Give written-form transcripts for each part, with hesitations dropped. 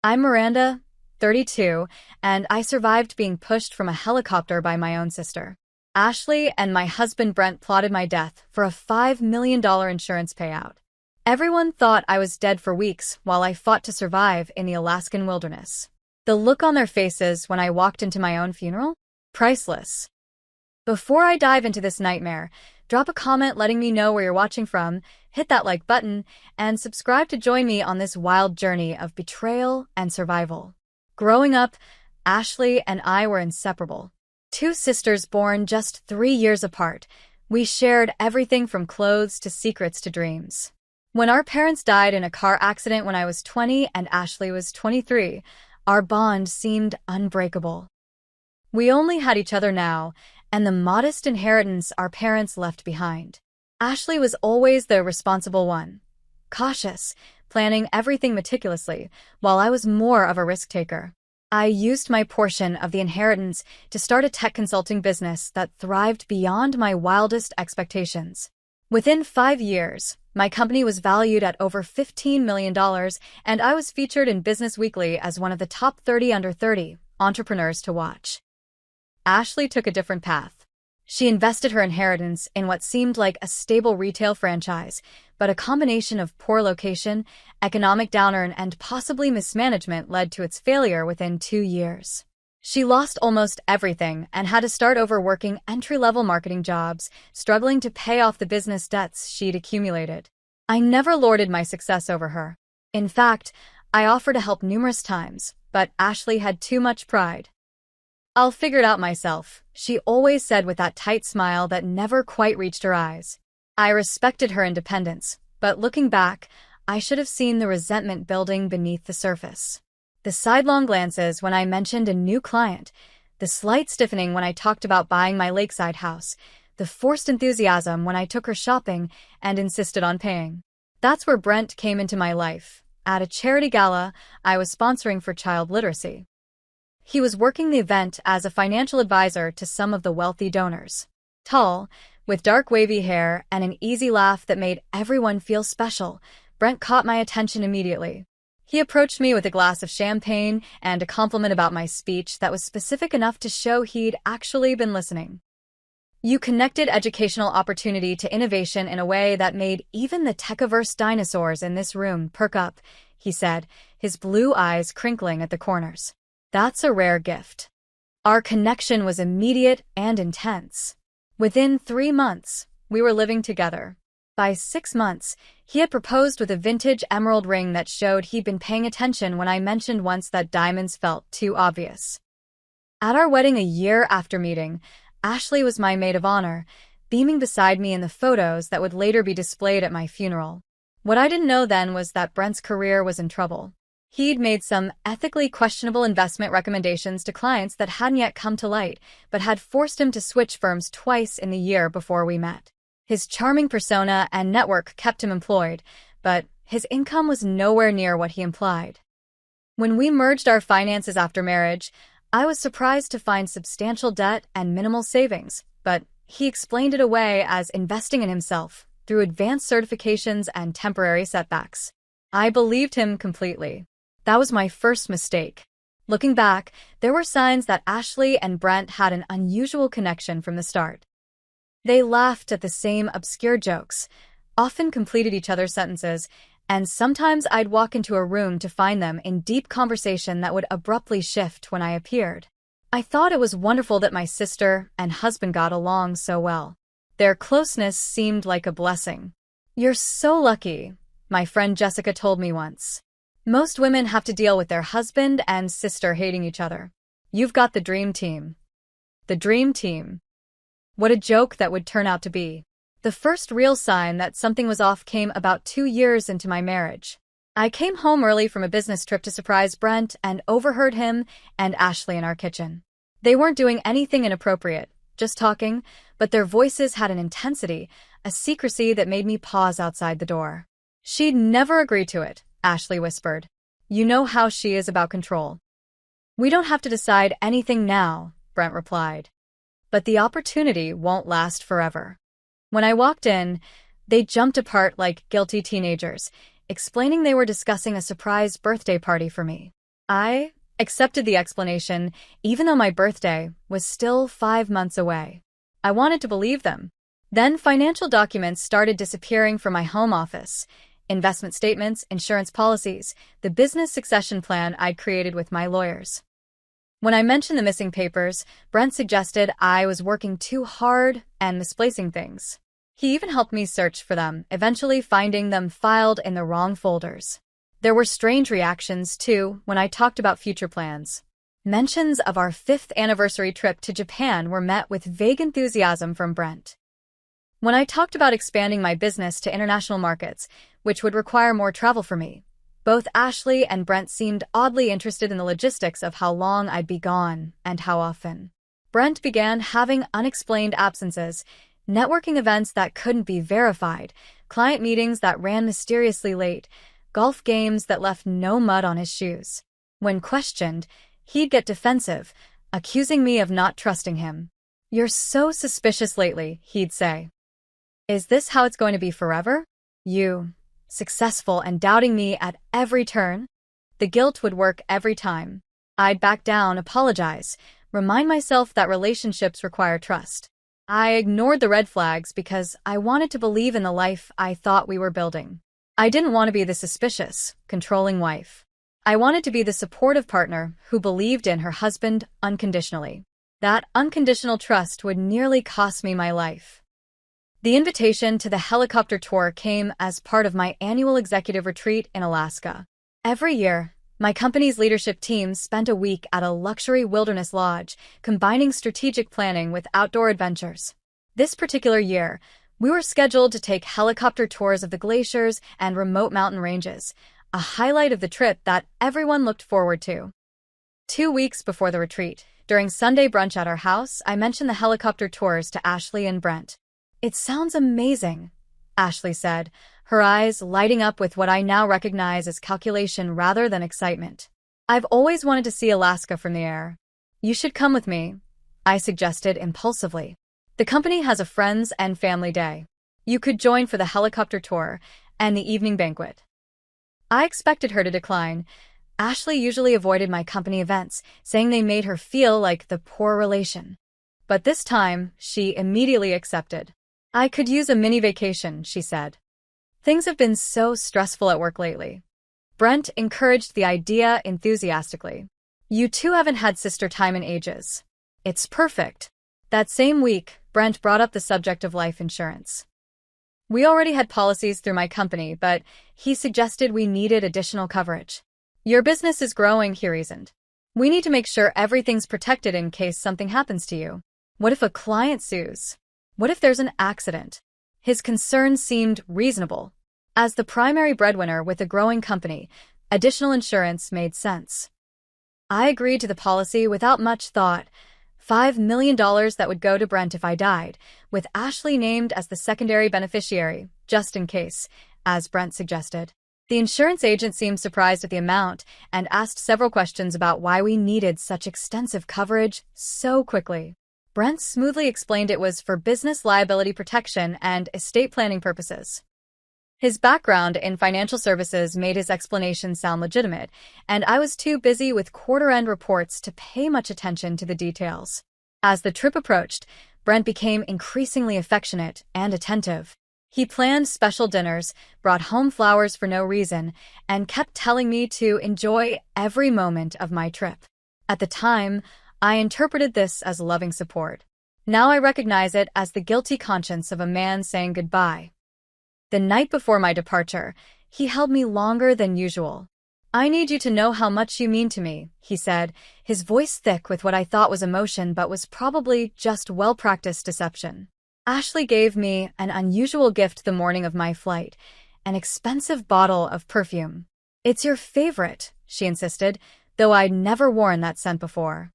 I'm Miranda, 32, and I survived being pushed from a helicopter by my own sister. Ashley and my husband Brent plotted my death for a $5 million insurance payout. Everyone thought I was dead for weeks while I fought to survive in the Alaskan wilderness. The look on their faces when I walked into my own funeral? Priceless. Before I dive into this nightmare, drop a comment letting me know where you're watching from, hit that like button, and subscribe to join me on this wild journey of betrayal and survival. Growing up, Ashley and I were inseparable. Two sisters born just 3 years apart, we shared everything from clothes to secrets to dreams. When our parents died in a car accident when I was 20 and Ashley was 23, our bond seemed unbreakable. We only had each other now, and the modest inheritance our parents left behind. Ashley was always the responsible one, cautious, planning everything meticulously, while I was more of a risk-taker. I used my portion of the inheritance to start a tech consulting business that thrived beyond my wildest expectations. Within 5 years, my company was valued at over $15 million, and I was featured in Business Weekly as one of the top 30 under 30 entrepreneurs to watch. Ashley took a different path. She invested her inheritance in what seemed like a stable retail franchise, but a combination of poor location, economic downturn, and possibly mismanagement led to its failure within 2 years. She lost almost everything and had to start over working entry-level marketing jobs, struggling to pay off the business debts she'd accumulated. I never lorded my success over her. In fact, I offered to help numerous times, but Ashley had too much pride. "I'll figure it out myself," she always said with that tight smile that never quite reached her eyes. I respected her independence, but looking back, I should have seen the resentment building beneath the surface. The sidelong glances when I mentioned a new client, the slight stiffening when I talked about buying my lakeside house, the forced enthusiasm when I took her shopping and insisted on paying. That's where Brent came into my life, at a charity gala I was sponsoring for child literacy. He was working the event as a financial advisor to some of the wealthy donors. Tall, with dark wavy hair and an easy laugh that made everyone feel special, Brent caught my attention immediately. He approached me with a glass of champagne and a compliment about my speech that was specific enough to show he'd actually been listening. "You connected educational opportunity to innovation in a way that made even the tech-averse dinosaurs in this room perk up," he said, his blue eyes crinkling at the corners. "That's a rare gift." Our connection was immediate and intense. Within 3 months, we were living together. By 6 months, he had proposed with a vintage emerald ring that showed he'd been paying attention when I mentioned once that diamonds felt too obvious. At our wedding a year after meeting, Ashley was my maid of honor, beaming beside me in the photos that would later be displayed at my funeral. What I didn't know then was that Brent's career was in trouble. He'd made some ethically questionable investment recommendations to clients that hadn't yet come to light, but had forced him to switch firms twice in the year before we met. His charming persona and network kept him employed, but his income was nowhere near what he implied. When we merged our finances after marriage, I was surprised to find substantial debt and minimal savings, but he explained it away as investing in himself through advanced certifications and temporary setbacks. I believed him completely. That was my first mistake. Looking back, there were signs that Ashley and Brent had an unusual connection from the start. They laughed at the same obscure jokes, often completed each other's sentences, and sometimes I'd walk into a room to find them in deep conversation that would abruptly shift when I appeared. I thought it was wonderful that my sister and husband got along so well. Their closeness seemed like a blessing. "You're so lucky," my friend Jessica told me once. "Most women have to deal with their husband and sister hating each other. You've got the dream team." The dream team. What a joke that would turn out to be. The first real sign that something was off came about 2 years into my marriage. I came home early from a business trip to surprise Brent and overheard him and Ashley in our kitchen. They weren't doing anything inappropriate, just talking, but their voices had an intensity, a secrecy that made me pause outside the door. "She'd never agree to it," Ashley whispered. "You know how she is about control." "We don't have to decide anything now," Brent replied. "But the opportunity won't last forever." When I walked in, they jumped apart like guilty teenagers, explaining they were discussing a surprise birthday party for me. I accepted the explanation, even though my birthday was still 5 months away. I wanted to believe them. Then financial documents started disappearing from my home office. Investment statements, insurance policies, the business succession plan I'd created with my lawyers. When I mentioned the missing papers, Brent suggested I was working too hard and misplacing things. He even helped me search for them, eventually finding them filed in the wrong folders. There were strange reactions, too, when I talked about future plans. Mentions of our 5th anniversary trip to Japan were met with vague enthusiasm from Brent. When I talked about expanding my business to international markets, which would require more travel for me, both Ashley and Brent seemed oddly interested in the logistics of how long I'd be gone and how often. Brent began having unexplained absences, networking events that couldn't be verified, client meetings that ran mysteriously late, golf games that left no mud on his shoes. When questioned, he'd get defensive, accusing me of not trusting him. "You're so suspicious lately," he'd say. "Is this how it's going to be forever? You, successful and doubting me at every turn?" The guilt would work every time. I'd back down, apologize, remind myself that relationships require trust. I ignored the red flags because I wanted to believe in the life I thought we were building. I didn't want to be the suspicious, controlling wife. I wanted to be the supportive partner who believed in her husband unconditionally. That unconditional trust would nearly cost me my life. The invitation to the helicopter tour came as part of my annual executive retreat in Alaska. Every year, my company's leadership team spent a week at a luxury wilderness lodge, combining strategic planning with outdoor adventures. This particular year, we were scheduled to take helicopter tours of the glaciers and remote mountain ranges, a highlight of the trip that everyone looked forward to. 2 weeks before the retreat, during Sunday brunch at our house, I mentioned the helicopter tours to Ashley and Brent. "It sounds amazing," Ashley said, her eyes lighting up with what I now recognize as calculation rather than excitement. "I've always wanted to see Alaska from the air." "You should come with me," I suggested impulsively. "The company has a friends and family day. You could join for the helicopter tour and the evening banquet." I expected her to decline. Ashley usually avoided my company events, saying they made her feel like the poor relation. But this time, she immediately accepted. "I could use a mini vacation," she said. "Things have been so stressful at work lately." Brent encouraged the idea enthusiastically. "You two haven't had sister time in ages. It's perfect." That same week, Brent brought up the subject of life insurance. We already had policies through my company, but he suggested we needed additional coverage. "Your business is growing," he reasoned. "We need to make sure everything's protected in case something happens to you. What if a client sues? What if there's an accident?" His concerns seemed reasonable. As the primary breadwinner with a growing company, additional insurance made sense. I agreed to the policy without much thought. $5 million that would go to Brent if I died, with Ashley named as the secondary beneficiary, just in case, as Brent suggested. The insurance agent seemed surprised at the amount and asked several questions about why we needed such extensive coverage so quickly. Brent smoothly explained it was for business liability protection and estate planning purposes. His background in financial services made his explanation sound legitimate, and I was too busy with quarter-end reports to pay much attention to the details. As the trip approached, Brent became increasingly affectionate and attentive. He planned special dinners, brought home flowers for no reason, and kept telling me to enjoy every moment of my trip. At the time, I interpreted this as loving support. Now I recognize it as the guilty conscience of a man saying goodbye. The night before my departure, he held me longer than usual. "I need you to know how much you mean to me," he said, his voice thick with what I thought was emotion but was probably just well-practiced deception. "Ashley gave me an unusual gift the morning of my flight, an expensive bottle of perfume. It's your favorite," she insisted, though I'd never worn that scent before.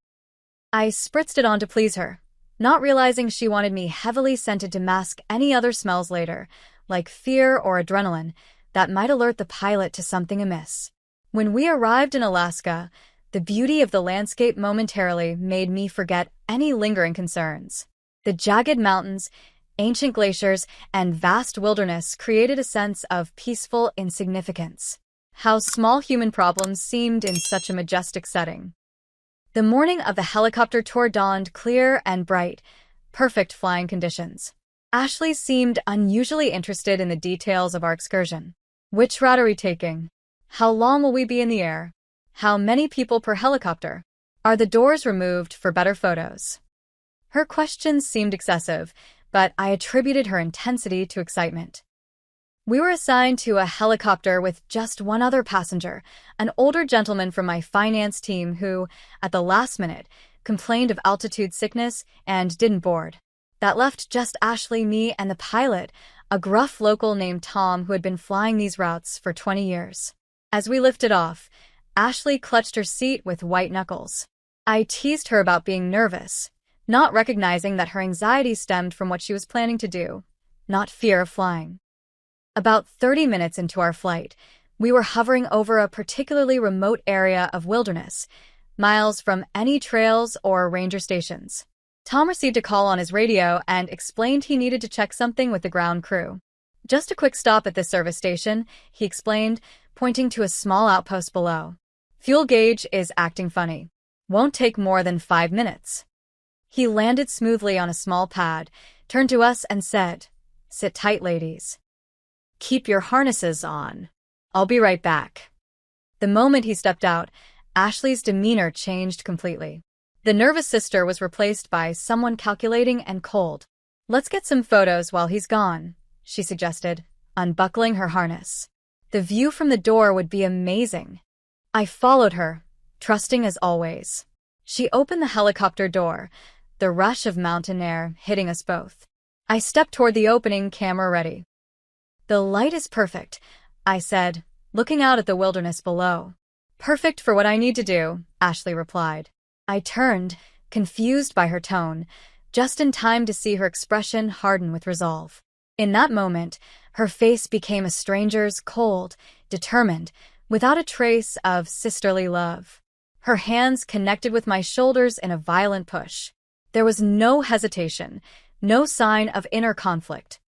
I spritzed it on to please her, not realizing she wanted me heavily scented to mask any other smells later, like fear or adrenaline, that might alert the pilot to something amiss. When we arrived in Alaska, the beauty of the landscape momentarily made me forget any lingering concerns. The jagged mountains, ancient glaciers, and vast wilderness created a sense of peaceful insignificance. How small human problems seemed in such a majestic setting. The morning of the helicopter tour dawned clear and bright, perfect flying conditions. Ashley seemed unusually interested in the details of our excursion. Which route are we taking? How long will we be in the air? How many people per helicopter? Are the doors removed for better photos? Her questions seemed excessive, but I attributed her intensity to excitement. We were assigned to a helicopter with just one other passenger, an older gentleman from my finance team who, at the last minute, complained of altitude sickness and didn't board. That left just Ashley, me, and the pilot, a gruff local named Tom who had been flying these routes for 20 years. As we lifted off, Ashley clutched her seat with white knuckles. I teased her about being nervous, not recognizing that her anxiety stemmed from what she was planning to do, not fear of flying. About 30 minutes into our flight, we were hovering over a particularly remote area of wilderness, miles from any trails or ranger stations. Tom received a call on his radio and explained he needed to check something with the ground crew. Just a quick stop at this service station, he explained, pointing to a small outpost below. Fuel gauge is acting funny. Won't take more than 5 minutes. He landed smoothly on a small pad, turned to us and said, "Sit tight, ladies. Keep your harnesses on. I'll be right back." The moment he stepped out, Ashley's demeanor changed completely. The nervous sister was replaced by someone calculating and cold. "Let's get some photos while he's gone," she suggested, unbuckling her harness. The view from the door would be amazing. I followed her, trusting as always. She opened the helicopter door, the rush of mountain air hitting us both. I stepped toward the opening, camera ready. "The light is perfect," I said, looking out at the wilderness below. "Perfect for what I need to do," Ashley replied. I turned, confused by her tone, just in time to see her expression harden with resolve. In that moment, her face became a stranger's, cold, determined, without a trace of sisterly love. Her hands connected with my shoulders in a violent push. There was no hesitation, no sign of inner conflict.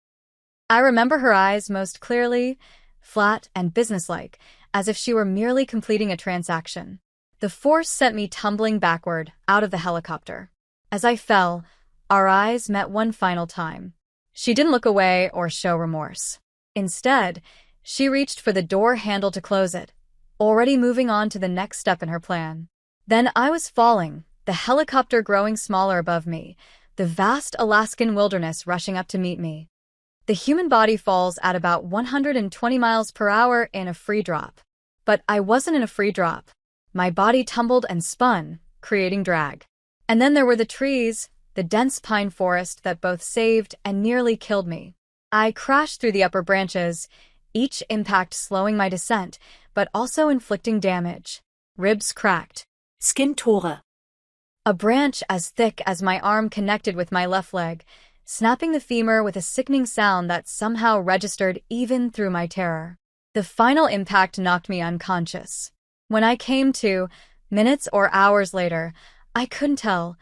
I remember her eyes most clearly, flat and businesslike, as if she were merely completing a transaction. The force sent me tumbling backward, out of the helicopter. As I fell, our eyes met one final time. She didn't look away or show remorse. Instead, she reached for the door handle to close it, already moving on to the next step in her plan. Then I was falling, the helicopter growing smaller above me, the vast Alaskan wilderness rushing up to meet me. The human body falls at about 120 miles per hour in a free drop. But I wasn't in a free drop. My body tumbled and spun, creating drag. And then there were the trees, the dense pine forest that both saved and nearly killed me. I crashed through the upper branches, each impact slowing my descent, but also inflicting damage. Ribs cracked. Skin tore. A branch as thick as my arm connected with my left leg, snapping the femur with a sickening sound that somehow registered even through my terror. The final impact knocked me unconscious. When I came to, minutes or hours later, I couldn't tell.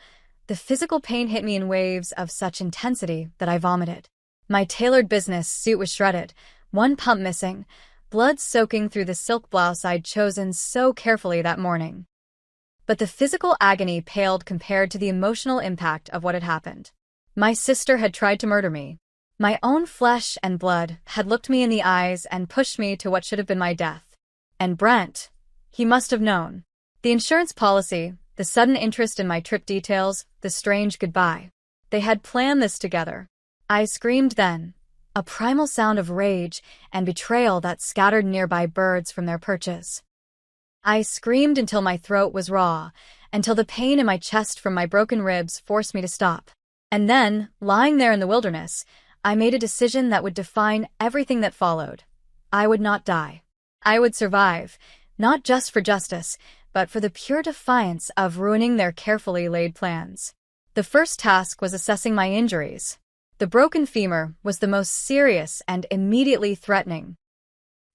The physical pain hit me in waves of such intensity that I vomited. My tailored business suit was shredded, one pump missing, blood soaking through the silk blouse I'd chosen so carefully that morning. But the physical agony paled compared to the emotional impact of what had happened. My sister had tried to murder me. My own flesh and blood had looked me in the eyes and pushed me to what should have been my death. And Brent, he must have known. The insurance policy, the sudden interest in my trip details, the strange goodbye. They had planned this together. I screamed then, a primal sound of rage and betrayal that scattered nearby birds from their perches. I screamed until my throat was raw, until the pain in my chest from my broken ribs forced me to stop. And then, lying there in the wilderness, I made a decision that would define everything that followed. I would not die. I would survive, not just for justice, but for the pure defiance of ruining their carefully laid plans. The first task was assessing my injuries. The broken femur was the most serious and immediately threatening.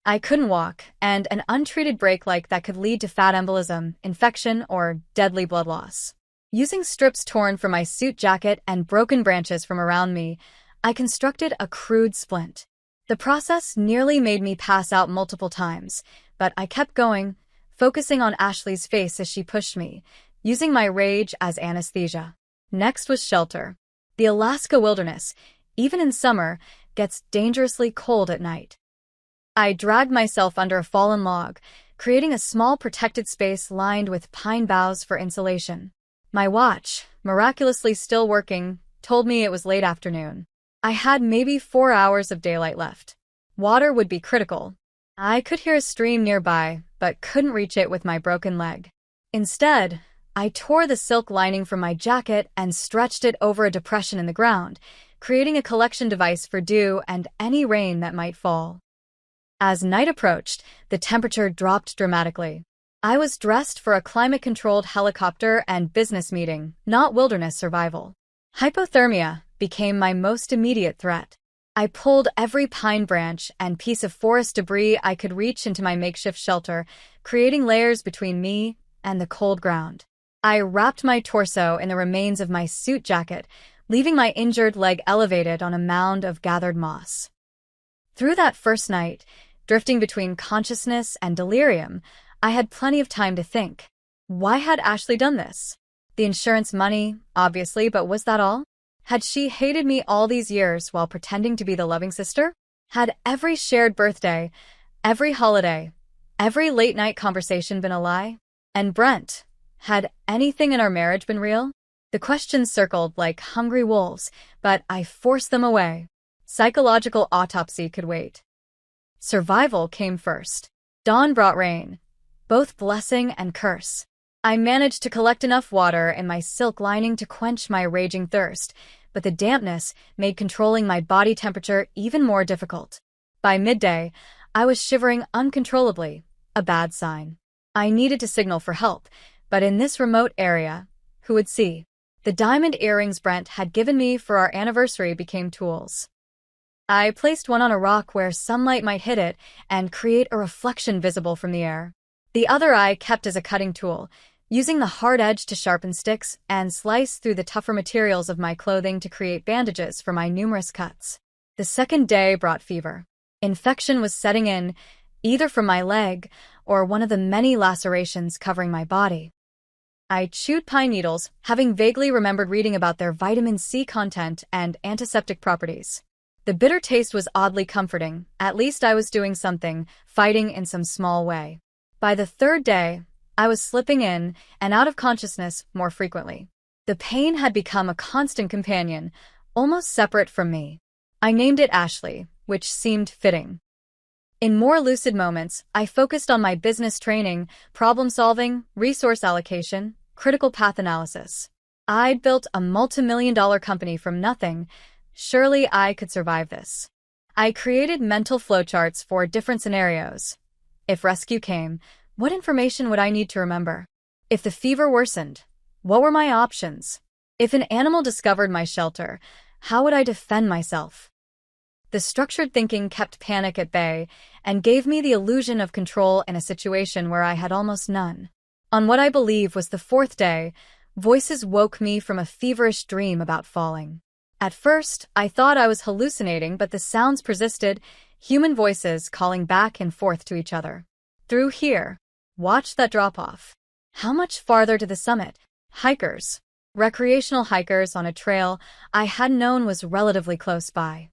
I couldn't walk, and an untreated break like that could lead to fat embolism, infection, or deadly blood loss. Using strips torn from my suit jacket and broken branches from around me, I constructed a crude splint. The process nearly made me pass out multiple times, but I kept going, focusing on Ashley's face as she pushed me, using my rage as anesthesia. Next was shelter. The Alaska wilderness, even in summer, gets dangerously cold at night. I dragged myself under a fallen log, creating a small protected space lined with pine boughs for insulation. My watch, miraculously still working, told me it was late afternoon. I had maybe 4 hours of daylight left. Water would be critical. I could hear a stream nearby, but couldn't reach it with my broken leg. Instead, I tore the silk lining from my jacket and stretched it over a depression in the ground, creating a collection device for dew and any rain that might fall. As night approached, the temperature dropped dramatically. I was dressed for a climate-controlled helicopter and business meeting, not wilderness survival. Hypothermia became my most immediate threat. I pulled every pine branch and piece of forest debris I could reach into my makeshift shelter, creating layers between me and the cold ground. I wrapped my torso in the remains of my suit jacket, leaving my injured leg elevated on a mound of gathered moss. Through that first night, drifting between consciousness and delirium, I had plenty of time to think. Why had Ashley done this? The insurance money, obviously, but was that all? Had she hated me all these years while pretending to be the loving sister? Had every shared birthday, every holiday, every late-night conversation been a lie? And Brent, had anything in our marriage been real? The questions circled like hungry wolves, but I forced them away. Psychological autopsy could wait. Survival came first. Dawn brought rain, both blessing and curse. I managed to collect enough water in my silk lining to quench my raging thirst, but the dampness made controlling my body temperature even more difficult. By midday, I was shivering uncontrollably, a bad sign. I needed to signal for help, but in this remote area, who would see? The diamond earrings Brent had given me for our anniversary became tools. I placed one on a rock where sunlight might hit it and create a reflection visible from the air. The other I kept as a cutting tool, using the hard edge to sharpen sticks and slice through the tougher materials of my clothing to create bandages for my numerous cuts. The second day brought fever. Infection was setting in, either from my leg or one of the many lacerations covering my body. I chewed pine needles, having vaguely remembered reading about their vitamin C content and antiseptic properties. The bitter taste was oddly comforting. At least I was doing something, fighting in some small way. By the third day, I was slipping in and out of consciousness more frequently. The pain had become a constant companion, almost separate from me. I named it Ashley, which seemed fitting. In more lucid moments, I focused on my business training, problem-solving, resource allocation, critical path analysis. I'd built a multi-million-dollar company from nothing. Surely I could survive this. I created mental flowcharts for different scenarios. If rescue came, what information would I need to remember? If the fever worsened, what were my options? If an animal discovered my shelter, how would I defend myself? The structured thinking kept panic at bay and gave me the illusion of control in a situation where I had almost none. On what I believe was the fourth day, voices woke me from a feverish dream about falling. At first, I thought I was hallucinating, but the sounds persisted, human voices calling back and forth to each other. Through here, watch that drop-off. How much farther to the summit? Hikers. Recreational hikers on a trail I had known was relatively close by.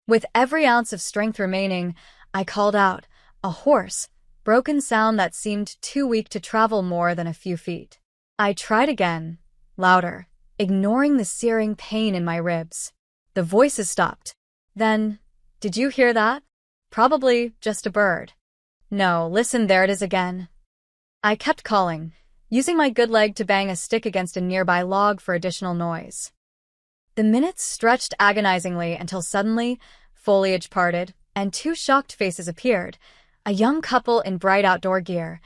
With every ounce of strength remaining, I called out, a hoarse, broken sound that seemed too weak to travel more than a few feet. I tried again, louder, ignoring the searing pain in my ribs. The voices stopped. Then, did you hear that? Probably just a bird. No, listen, there it is again. I kept calling, using my good leg to bang a stick against a nearby log for additional noise. The minutes stretched agonizingly until suddenly, foliage parted, and two shocked faces appeared, a young couple in bright outdoor gear,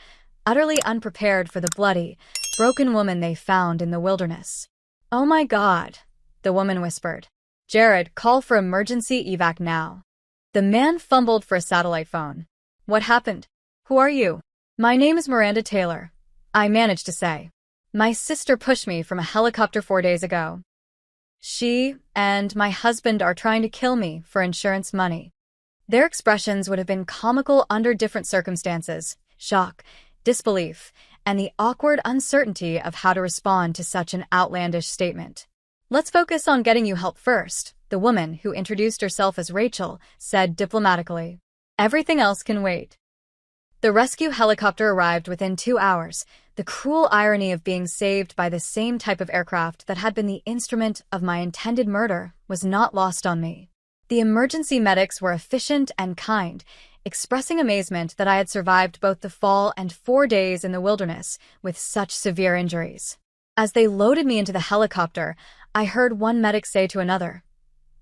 utterly unprepared for the bloody, broken woman they found in the wilderness. "Oh my God," the woman whispered. "Jared, call for emergency evac now." The man fumbled for a satellite phone. "What happened? Who are you?" "My name is Miranda Taylor," I managed to say. "My sister pushed me from a helicopter 4 days ago. She and my husband are trying to kill me for insurance money." Their expressions would have been comical under different circumstances: shock, disbelief, and the awkward uncertainty of how to respond to such an outlandish statement. "Let's focus on getting you help first," the woman, who introduced herself as Rachel, said diplomatically. "Everything else can wait." The rescue helicopter arrived within 2 hours. The cruel irony of being saved by the same type of aircraft that had been the instrument of my intended murder was not lost on me. The emergency medics were efficient and kind, expressing amazement that I had survived both the fall and 4 days in the wilderness with such severe injuries. As they loaded me into the helicopter, I heard one medic say to another,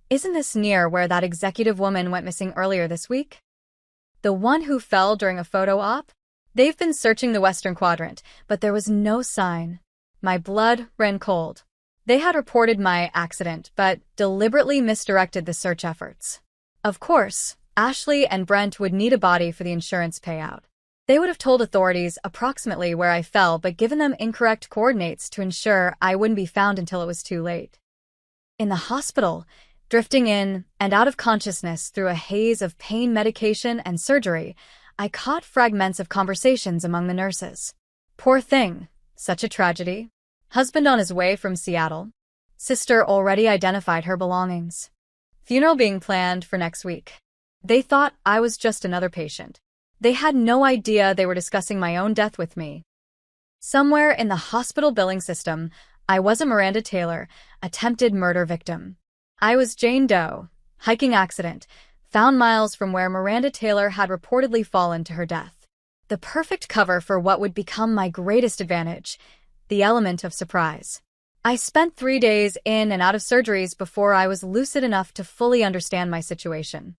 "Isn't this near where that executive woman went missing earlier this week? The one who fell during a photo op? They've been searching the Western Quadrant, but there was no sign." My blood ran cold. They had reported my accident, but deliberately misdirected the search efforts. Of course, Ashley and Brent would need a body for the insurance payout. They would have told authorities approximately where I fell, but given them incorrect coordinates to ensure I wouldn't be found until it was too late. In the hospital, drifting in and out of consciousness through a haze of pain medication and surgery, I caught fragments of conversations among the nurses. "Poor thing. Such a tragedy. Husband on his way from Seattle. Sister already identified her belongings. Funeral being planned for next week." They thought I was just another patient. They had no idea they were discussing my own death with me. Somewhere in the hospital billing system, I was a Miranda Taylor, attempted murder victim. I was Jane Doe, hiking accident, found miles from where Miranda Taylor had reportedly fallen to her death. The perfect cover for what would become my greatest advantage: the element of surprise. I spent 3 days in and out of surgeries before I was lucid enough to fully understand my situation.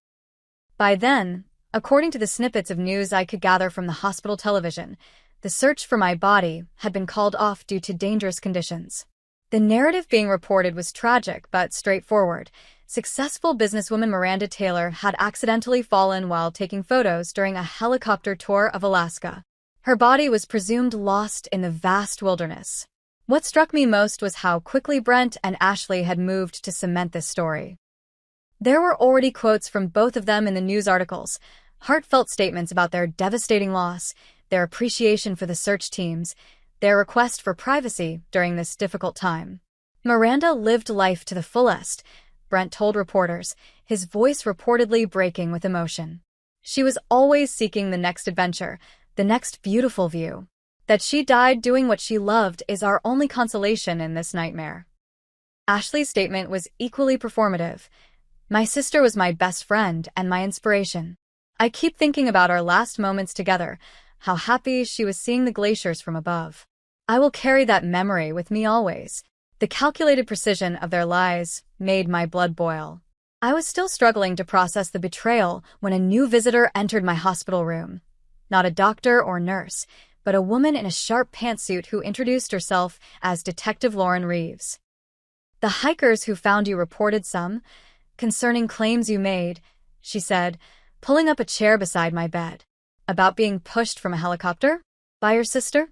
By then, according to the snippets of news I could gather from the hospital television, the search for my body had been called off due to dangerous conditions. The narrative being reported was tragic but straightforward. Successful businesswoman Miranda Taylor had accidentally fallen while taking photos during a helicopter tour of Alaska. Her body was presumed lost in the vast wilderness. What struck me most was how quickly Brent and Ashley had moved to cement this story. There were already quotes from both of them in the news articles, heartfelt statements about their devastating loss, their appreciation for the search teams, their request for privacy during this difficult time. "Miranda lived life to the fullest," Brent told reporters, his voice reportedly breaking with emotion. "She was always seeking the next adventure, the next beautiful view. That she died doing what she loved is our only consolation in this nightmare." Ashley's statement was equally performative. "My sister was my best friend and my inspiration. I keep thinking about our last moments together, how happy she was seeing the glaciers from above. I will carry that memory with me always." The calculated precision of their lies made my blood boil. I was still struggling to process the betrayal when a new visitor entered my hospital room. Not a doctor or nurse, but a woman in a sharp pantsuit who introduced herself as Detective Lauren Reeves. "The hikers who found you reported some concerning claims you made," she said, pulling up a chair beside my bed. "About being pushed from a helicopter? By your sister?"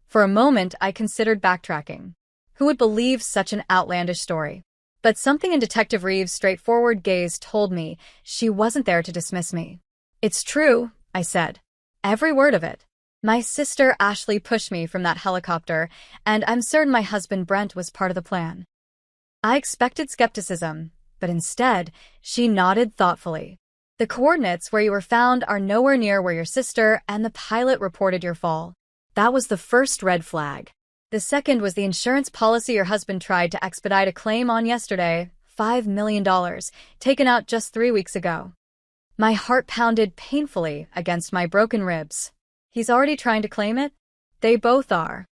For a moment, I considered backtracking. Who would believe such an outlandish story? But something in Detective Reeves' straightforward gaze told me she wasn't there to dismiss me. "It's true," I said. "Every word of it. My sister Ashley pushed me from that helicopter, and I'm certain my husband Brent was part of the plan." I expected skepticism, but instead, she nodded thoughtfully. "The coordinates where you were found are nowhere near where your sister and the pilot reported your fall. That was the first red flag. The second was the insurance policy your husband tried to expedite a claim on yesterday, $5 million, taken out just 3 weeks ago." My heart pounded painfully against my broken ribs. "He's already trying to claim it?" "They both are.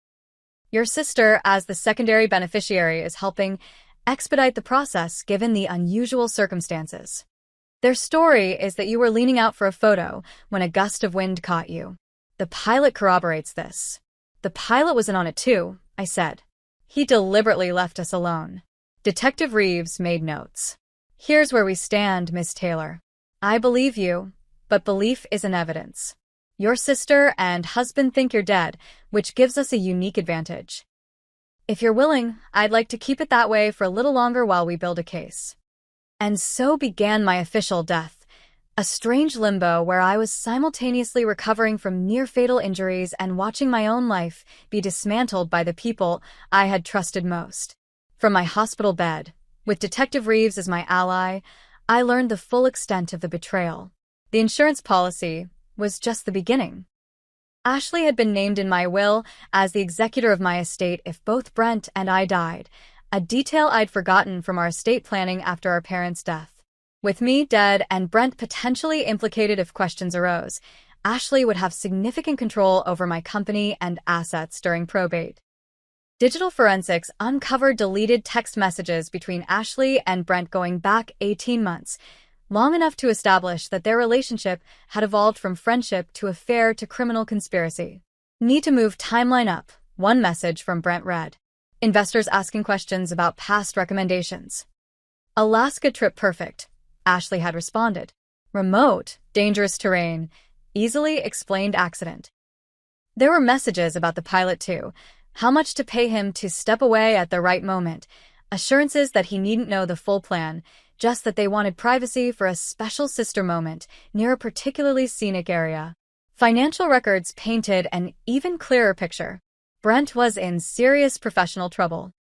Your sister, as the secondary beneficiary, is helping expedite the process given the unusual circumstances. Their story is that you were leaning out for a photo when a gust of wind caught you. The pilot corroborates this." "The pilot was in on it too," I said. "He deliberately left us alone." Detective Reeves made notes. "Here's where we stand, Miss Taylor. I believe you, but belief isn't evidence. Your sister and husband think you're dead, which gives us a unique advantage. If you're willing, I'd like to keep it that way for a little longer while we build a case." And so began my official death, A strange limbo where I was simultaneously recovering from near-fatal injuries and watching my own life be dismantled by the people I had trusted most. From my hospital bed, with Detective Reeves as my ally, I learned the full extent of the betrayal. The insurance policy was just the beginning. Ashley had been named in my will as the executor of my estate if both Brent and I died, a detail I'd forgotten from our estate planning after our parents' death. With me dead and Brent potentially implicated if questions arose, Ashley would have significant control over my company and assets during probate. Digital forensics uncovered deleted text messages between Ashley and Brent going back 18 months, long enough to establish that their relationship had evolved from friendship to affair to criminal conspiracy. Need to move timeline up, one message from Brent read. Investors asking questions about past recommendations. Alaska trip perfect, Ashley had responded. Remote, dangerous terrain, easily explained accident. There were messages about the pilot too, how much to pay him to step away at the right moment, assurances that he needn't know the full plan, just that they wanted privacy for a special sister moment near a particularly scenic area. Financial records painted an even clearer picture. Brent was in serious professional trouble.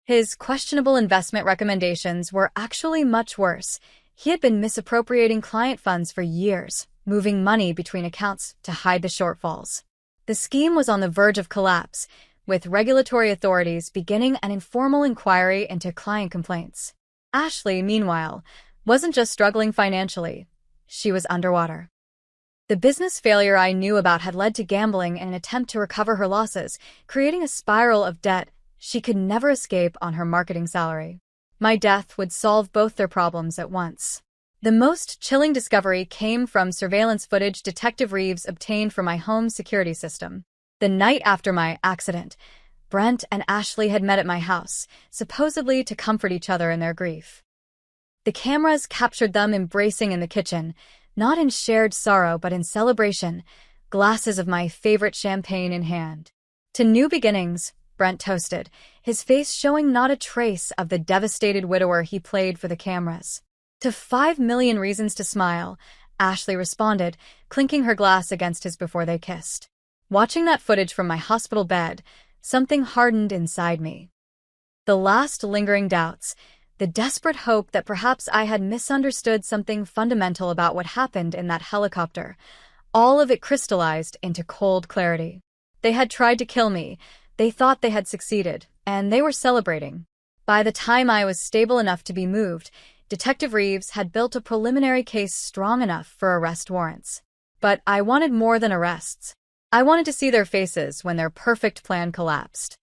His questionable investment recommendations were actually much worse. He had been misappropriating client funds for years, moving money between accounts to hide the shortfalls. The scheme was on the verge of collapse, with regulatory authorities beginning an informal inquiry into client complaints. Ashley, meanwhile, wasn't just struggling financially. She was underwater. The business failure I knew about had led to gambling in an attempt to recover her losses, creating a spiral of debt she could never escape on her marketing salary. My death would solve both their problems at once. The most chilling discovery came from surveillance footage Detective Reeves obtained from my home security system. The night after my accident, Brent and Ashley had met at my house, supposedly to comfort each other in their grief. The cameras captured them embracing in the kitchen, not in shared sorrow but in celebration, glasses of my favorite champagne in hand. To new beginnings, Brent toasted, his face showing not a trace of the devastated widower he played for the cameras. To 5 million reasons to smile, Ashley responded, clinking her glass against his before they kissed. Watching that footage from my hospital bed, something hardened inside me. The last lingering doubts, the desperate hope that perhaps I had misunderstood something fundamental about what happened in that helicopter, all of it crystallized into cold clarity. They had tried to kill me. They thought they had succeeded, and they were celebrating. By the time I was stable enough to be moved, Detective Reeves had built a preliminary case strong enough for arrest warrants. But I wanted more than arrests. I wanted to see their faces when their perfect plan collapsed.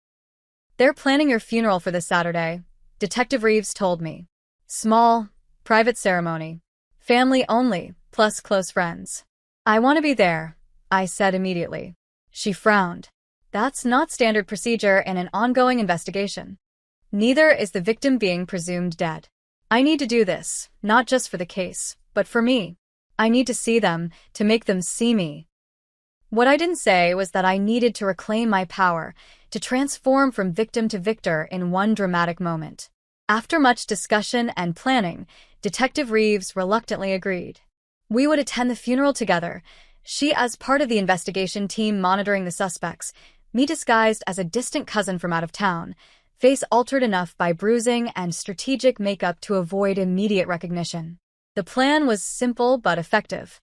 They're planning your funeral for this Saturday, Detective Reeves told me. Small, private ceremony. Family only, plus close friends. I want to be there, I said immediately. She frowned. That's not standard procedure in an ongoing investigation. Neither is the victim being presumed dead. I need to do this, not just for the case, but for me. I need to see them, to make them see me. What I didn't say was that I needed to reclaim my power, to transform from victim to victor in one dramatic moment. After much discussion and planning, Detective Reeves reluctantly agreed. We would attend the funeral together, she as part of the investigation team monitoring the suspects, me disguised as a distant cousin from out of town, face altered enough by bruising and strategic makeup to avoid immediate recognition. The plan was simple but effective.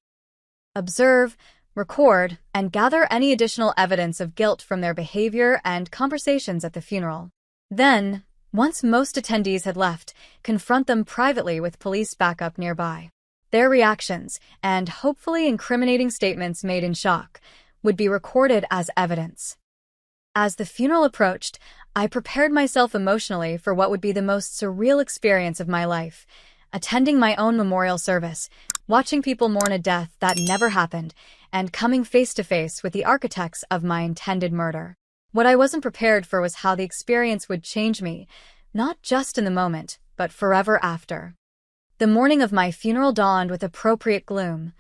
Observe, record, and gather any additional evidence of guilt from their behavior and conversations at the funeral. Then, once most attendees had left, confront them privately with police backup nearby. Their reactions, and hopefully incriminating statements made in shock, would be recorded as evidence. As the funeral approached, I prepared myself emotionally for what would be the most surreal experience of my life, attending my own memorial service, watching people mourn a death that never happened, and coming face to face with the architects of my intended murder. What I wasn't prepared for was how the experience would change me, not just in the moment, but forever after. The morning of my funeral dawned with appropriate gloom.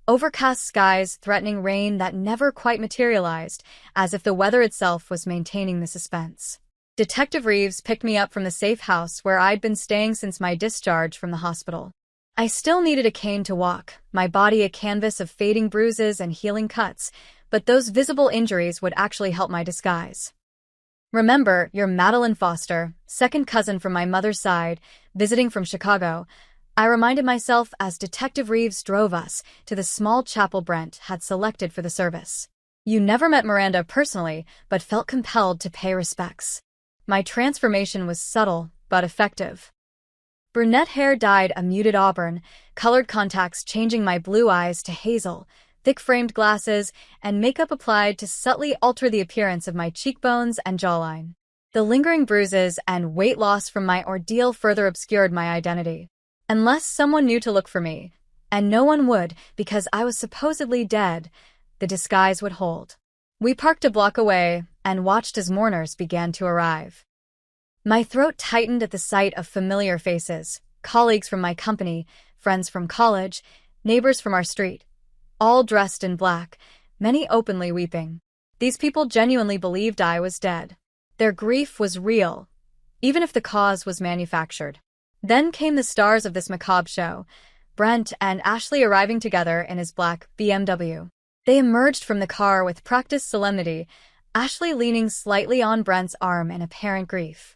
Overcast skies threatening rain that never quite materialized, as if the weather itself was maintaining the suspense. Detective Reeves picked me up from the safe house where I'd been staying since my discharge from the hospital. I still needed a cane to walk, my body a canvas of fading bruises and healing cuts, but those visible injuries would actually help my disguise. Remember, you're Madeline Foster, second cousin from my mother's side, visiting from Chicago. I reminded myself as Detective Reeves drove us to the small chapel Brent had selected for the service. You never met Miranda personally, but felt compelled to pay respects. My transformation was subtle, but effective. Brunette hair dyed a muted auburn, colored contacts changing my blue eyes to hazel, thick-framed glasses, and makeup applied to subtly alter the appearance of my cheekbones and jawline. The lingering bruises and weight loss from my ordeal further obscured my identity. Unless someone knew to look for me, and no one would because I was supposedly dead, the disguise would hold. We parked a block away and watched as mourners began to arrive. My throat tightened at the sight of familiar faces, colleagues from my company, friends from college, neighbors from our street, all dressed in black, many openly weeping. These people genuinely believed I was dead. Their grief was real, even if the cause was manufactured. Then came the stars of this macabre show, Brent and Ashley arriving together in his black BMW. They emerged from the car with practiced solemnity, Ashley leaning slightly on Brent's arm in apparent grief.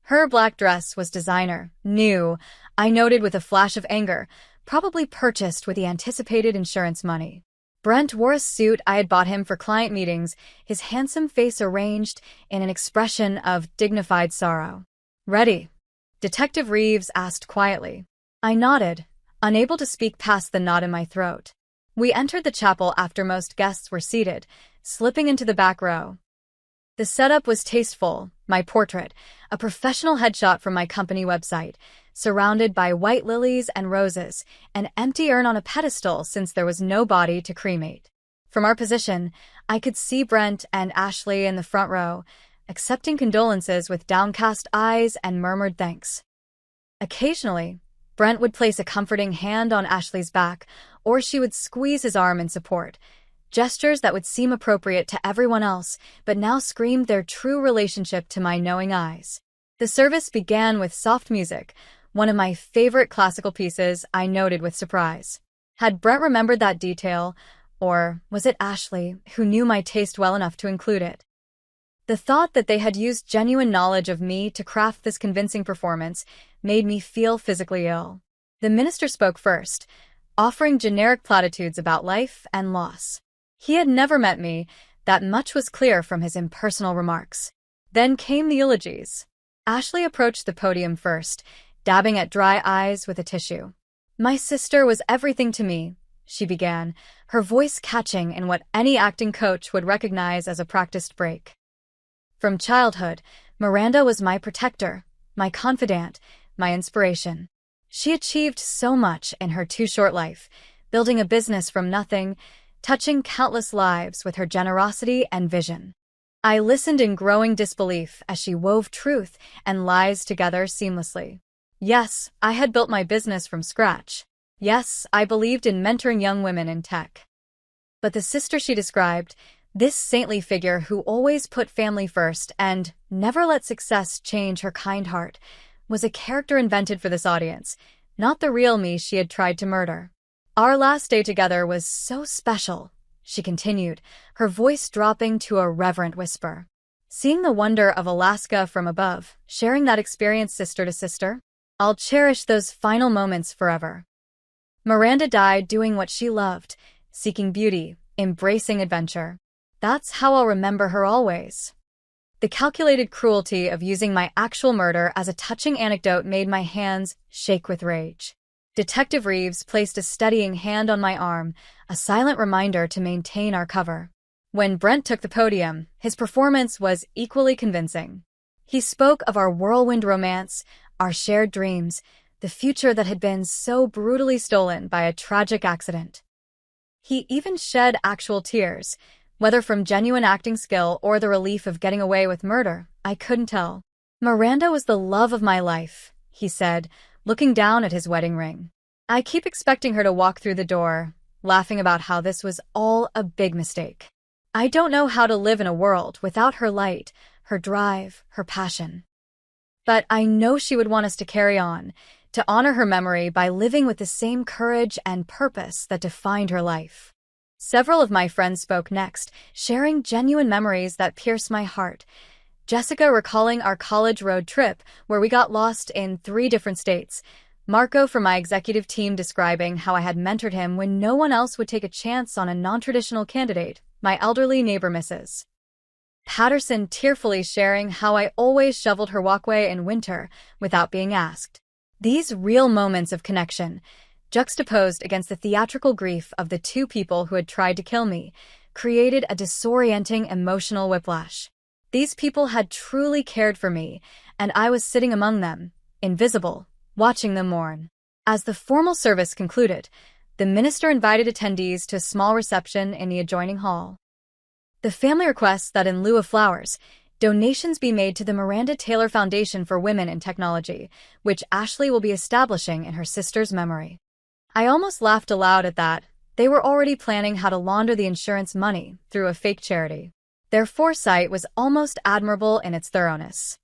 Her black dress was designer, new, I noted with a flash of anger, probably purchased with the anticipated insurance money. Brent wore a suit I had bought him for client meetings, his handsome face arranged in an expression of dignified sorrow. "Ready?" Detective Reeves asked quietly. I nodded, unable to speak past the knot in my throat. We entered the chapel after most guests were seated, slipping into the back row. The setup was tasteful, my portrait, a professional headshot from my company website, surrounded by white lilies and roses, an empty urn on a pedestal since there was no body to cremate. From our position, I could see Brent and Ashley in the front row, accepting condolences with downcast eyes and murmured thanks. Occasionally, Brent would place a comforting hand on Ashley's back, or she would squeeze his arm in support, gestures that would seem appropriate to everyone else, but now screamed their true relationship to my knowing eyes. The service began with soft music, one of my favorite classical pieces, I noted with surprise. Had Brent remembered that detail, or was it Ashley, who knew my taste well enough to include it? The thought that they had used genuine knowledge of me to craft this convincing performance made me feel physically ill. The minister spoke first, offering generic platitudes about life and loss. He had never met me, that much was clear from his impersonal remarks. Then came the eulogies. Ashley approached the podium first, dabbing at dry eyes with a tissue. "My sister was everything to me," she began, her voice catching in what any acting coach would recognize as a practiced break. From childhood, Miranda was my protector, my confidant, my inspiration. She achieved so much in her too short life, building a business from nothing, touching countless lives with her generosity and vision. I listened in growing disbelief as she wove truth and lies together seamlessly. Yes, I had built my business from scratch. Yes, I believed in mentoring young women in tech. But the sister she described, this saintly figure who always put family first and never let success change her kind heart, was a character invented for this audience, not the real me she had tried to murder. Our last day together was so special, she continued, her voice dropping to a reverent whisper. Seeing the wonder of Alaska from above, sharing that experience sister to sister, I'll cherish those final moments forever. Miranda died doing what she loved, seeking beauty, embracing adventure. That's how I'll remember her always. The calculated cruelty of using my actual murder as a touching anecdote made my hands shake with rage. Detective Reeves placed a steadying hand on my arm, a silent reminder to maintain our cover. When Brent took the podium, his performance was equally convincing. He spoke of our whirlwind romance, our shared dreams, the future that had been so brutally stolen by a tragic accident. He even shed actual tears, whether from genuine acting skill or the relief of getting away with murder, I couldn't tell. Miranda was the love of my life, he said, looking down at his wedding ring. I keep expecting her to walk through the door, laughing about how this was all a big mistake. I don't know how to live in a world without her light, her drive, her passion. But I know she would want us to carry on, to honor her memory by living with the same courage and purpose that defined her life. Several of my friends spoke next, sharing genuine memories that pierced my heart. Jessica recalling our college road trip, where we got lost in 3 different states. Marco from my executive team describing how I had mentored him when no one else would take a chance on a non-traditional candidate, my elderly neighbor Mrs. Patterson tearfully sharing how I always shoveled her walkway in winter without being asked. These real moments of connection, juxtaposed against the theatrical grief of the 2 people who had tried to kill me, created a disorienting emotional whiplash. These people had truly cared for me, and I was sitting among them, invisible, watching them mourn. As the formal service concluded, the minister invited attendees to a small reception in the adjoining hall. The family requests that in lieu of flowers, donations be made to the Miranda Taylor Foundation for Women in Technology, which Ashley will be establishing in her sister's memory. I almost laughed aloud at that. They were already planning how to launder the insurance money through a fake charity. Their foresight was almost admirable in its thoroughness.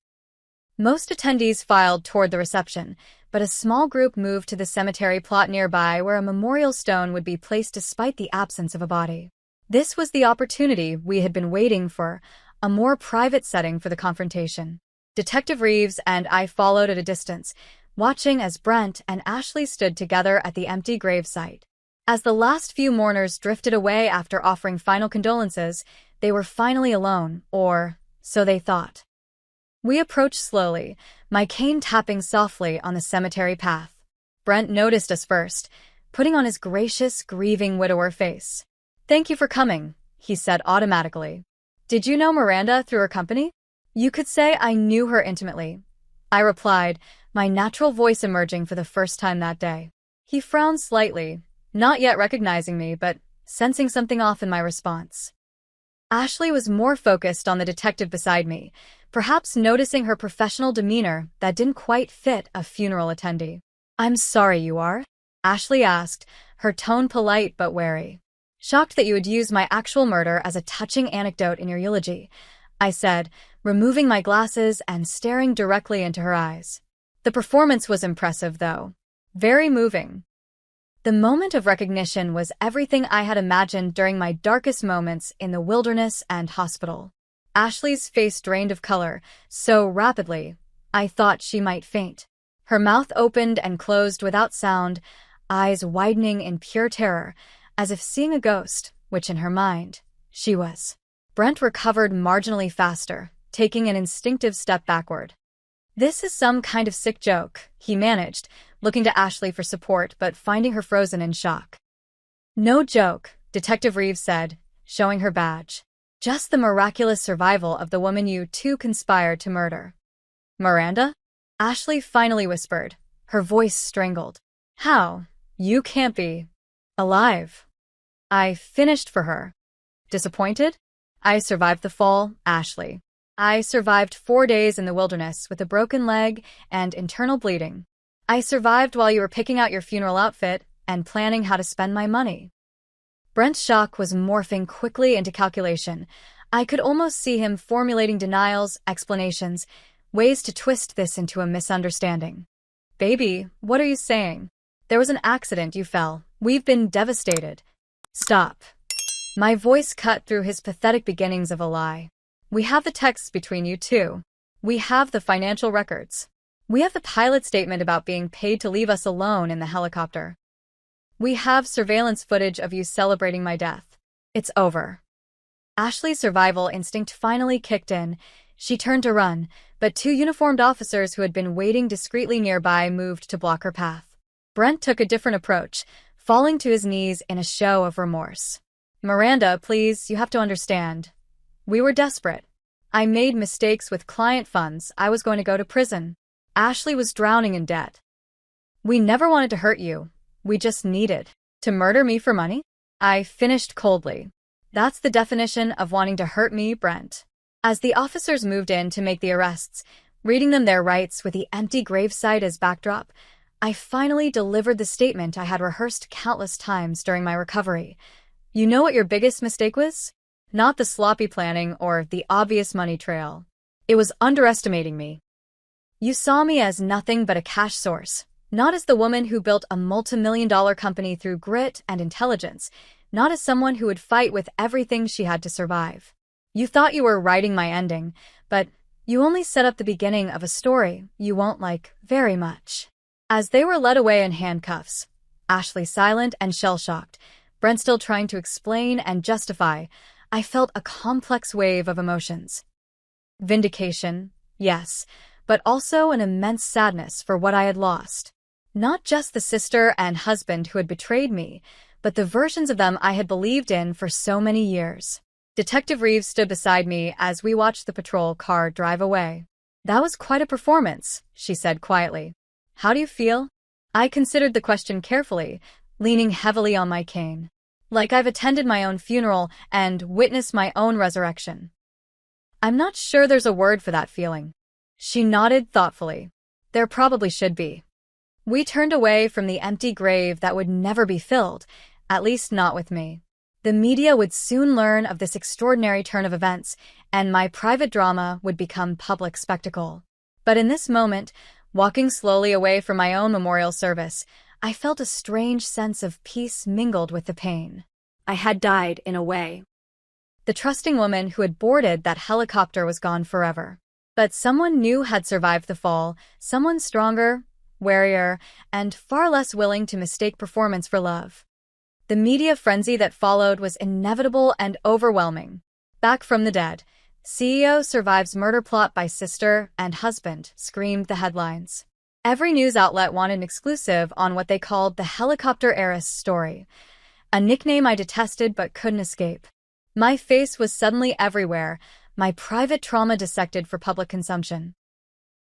Most attendees filed toward the reception, but a small group moved to the cemetery plot nearby where a memorial stone would be placed despite the absence of a body. This was the opportunity we had been waiting for, a more private setting for the confrontation. Detective Reeves and I followed at a distance, watching as Brent and Ashley stood together at the empty gravesite. As the last few mourners drifted away after offering final condolences, they were finally alone, or so they thought. We approached slowly, my cane tapping softly on the cemetery path. Brent noticed us first, putting on his gracious, grieving widower face. "Thank you for coming," he said automatically. "Did you know Miranda through her company?" "You could say I knew her intimately," I replied, my natural voice emerging for the first time that day. He frowned slightly, not yet recognizing me, but sensing something off in my response. Ashley was more focused on the detective beside me, perhaps noticing her professional demeanor that didn't quite fit a funeral attendee. "I'm sorry you are?" Ashley asked, her tone polite but wary. "Shocked that you would use my actual murder as a touching anecdote in your eulogy," I said, removing my glasses and staring directly into her eyes. The performance was impressive, though. Very moving. The moment of recognition was everything I had imagined during my darkest moments in the wilderness and hospital. Ashley's face drained of color so rapidly, I thought she might faint. Her mouth opened and closed without sound, eyes widening in pure terror, as if seeing a ghost, which in her mind, she was. Brent recovered marginally faster, taking an instinctive step backward. "This is some kind of sick joke," he managed, looking to Ashley for support but finding her frozen in shock. "No joke," Detective Reeves said, showing her badge. "Just the miraculous survival of the woman you 2 conspired to murder." "Miranda?" Ashley finally whispered, her voice strangled. "How? You can't be alive." "I finished for her." "Disappointed?" "I survived the fall, Ashley. I survived 4 days in the wilderness with a broken leg and internal bleeding. I survived while you were picking out your funeral outfit and planning how to spend my money." Brent's shock was morphing quickly into calculation. I could almost see him formulating denials, explanations, ways to twist this into a misunderstanding. "Baby, what are you saying? There was an accident, you fell. We've been devastated." "Stop." My voice cut through his pathetic beginnings of a lie. "We have the texts between you 2. We have the financial records. We have the pilot statement about being paid to leave us alone in the helicopter. We have surveillance footage of you celebrating my death. It's over." Ashley's survival instinct finally kicked in. She turned to run, but 2 uniformed officers who had been waiting discreetly nearby moved to block her path. Brent took a different approach, falling to his knees in a show of remorse. "Miranda, please, you have to understand. We were desperate. I made mistakes with client funds. I was going to go to prison. Ashley was drowning in debt. We never wanted to hurt you. We just needed to murder me for money?" I finished coldly. "That's the definition of wanting to hurt me, Brent." As the officers moved in to make the arrests, reading them their rights with the empty gravesite as backdrop, I finally delivered the statement I had rehearsed countless times during my recovery. "You know what your biggest mistake was? Not the sloppy planning or the obvious money trail. It was underestimating me. You saw me as nothing but a cash source, Not as the woman who built a multi-million-dollar company through grit and intelligence, not as someone who would fight with everything she had to survive. You thought you were writing my ending, but you only set up the beginning of a story you won't like very much. As they were led away in handcuffs, Ashley silent and shell-shocked, Brent still trying to explain and justify, I felt a complex wave of emotions. Vindication, yes, but also an immense sadness for what I had lost. Not just the sister and husband who had betrayed me, but the versions of them I had believed in for so many years. Detective Reeves stood beside me as we watched the patrol car drive away. That was quite a performance, she said quietly. How do you feel? I considered the question carefully, leaning heavily on my cane. Like I've attended my own funeral and witnessed my own resurrection. I'm not sure there's a word for that feeling. She nodded thoughtfully. There probably should be. We turned away from the empty grave that would never be filled, at least not with me. The media would soon learn of this extraordinary turn of events, and my private drama would become public spectacle. But in this moment, walking slowly away from my own memorial service, I felt a strange sense of peace mingled with the pain. I had died in a way. The trusting woman who had boarded that helicopter was gone forever. But someone new had survived the fall, someone stronger, warier, and far less willing to mistake performance for love. The media frenzy that followed was inevitable and overwhelming. Back from the dead, CEO survives murder plot by sister and husband, screamed the headlines. Every news outlet wanted an exclusive on what they called the helicopter heiress story, a nickname I detested but couldn't escape. My face was suddenly everywhere, my private trauma dissected for public consumption.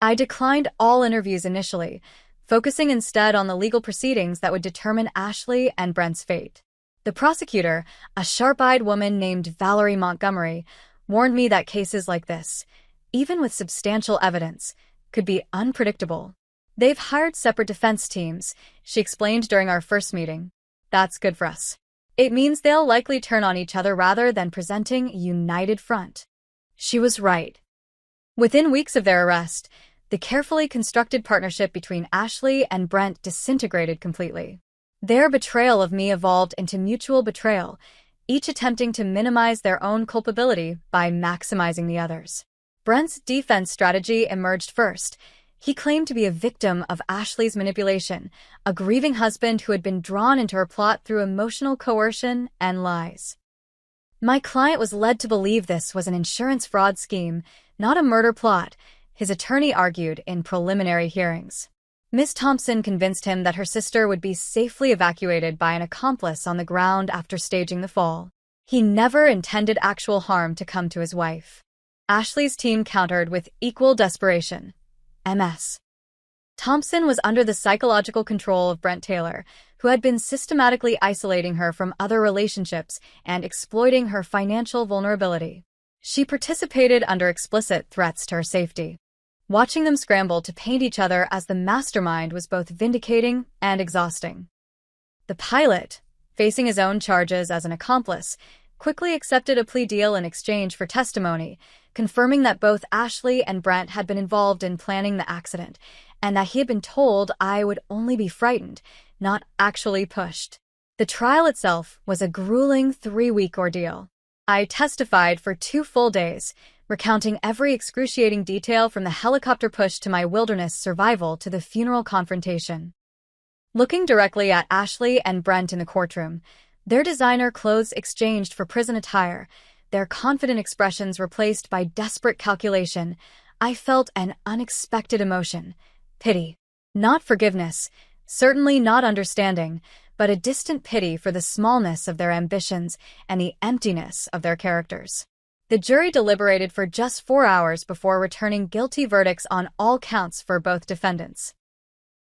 I declined all interviews initially, focusing instead on the legal proceedings that would determine Ashley and Brent's fate. The prosecutor, a sharp-eyed woman named Valerie Montgomery, warned me that cases like this, even with substantial evidence, could be unpredictable. They've hired separate defense teams, she explained during our first meeting. That's good for us. It means they'll likely turn on each other rather than presenting a united front. She was right. Within weeks of their arrest, the carefully constructed partnership between Ashley and Brent disintegrated completely. Their betrayal of me evolved into mutual betrayal, each attempting to minimize their own culpability by maximizing the other's. Brent's defense strategy emerged first. He claimed to be a victim of Ashley's manipulation, a grieving husband who had been drawn into her plot through emotional coercion and lies. My client was led to believe this was an insurance fraud scheme, not a murder plot, his attorney argued in preliminary hearings. Miss Thompson convinced him that her sister would be safely evacuated by an accomplice on the ground after staging the fall. He never intended actual harm to come to his wife. Ashley's team countered with equal desperation. MS. Thompson was under the psychological control of Brent Taylor, who had been systematically isolating her from other relationships and exploiting her financial vulnerability. She participated under explicit threats to her safety. Watching them scramble to paint each other as the mastermind was both vindicating and exhausting. The pilot, facing his own charges as an accomplice, quickly accepted a plea deal in exchange for testimony, confirming that both Ashley and Brent had been involved in planning the accident, and that he had been told I would only be frightened, not actually pushed. The trial itself was a grueling 3-week ordeal. I testified for 2 full days, recounting every excruciating detail from the helicopter push to my wilderness survival to the funeral confrontation. Looking directly at Ashley and Brent in the courtroom, their designer clothes exchanged for prison attire, their confident expressions replaced by desperate calculation, I felt an unexpected emotion. Pity. Not forgiveness, certainly not understanding, but a distant pity for the smallness of their ambitions and the emptiness of their characters. The jury deliberated for just 4 hours before returning guilty verdicts on all counts for both defendants.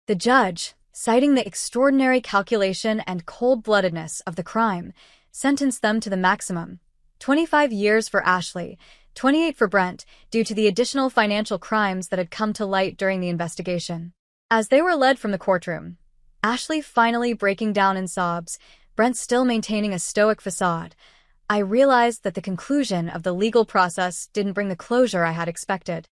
The judge, citing the extraordinary calculation and cold-bloodedness of the crime, sentenced them to the maximum, 25 years for Ashley, 28 for Brent, due to the additional financial crimes that had come to light during the investigation. As they were led from the courtroom, Ashley finally breaking down in sobs, Brent still maintaining a stoic facade, I realized that the conclusion of the legal process didn't bring the closure I had expected.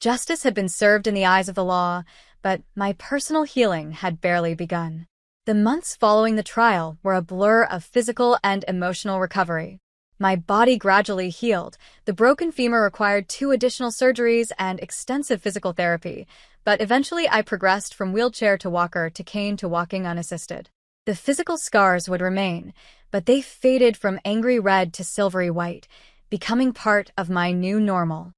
Justice had been served in the eyes of the law, but my personal healing had barely begun. The months following the trial were a blur of physical and emotional recovery. My body gradually healed. The broken femur required 2 additional surgeries and extensive physical therapy, but eventually I progressed from wheelchair to walker to cane to walking unassisted. The physical scars would remain, but they faded from angry red to silvery white, becoming part of my new normal.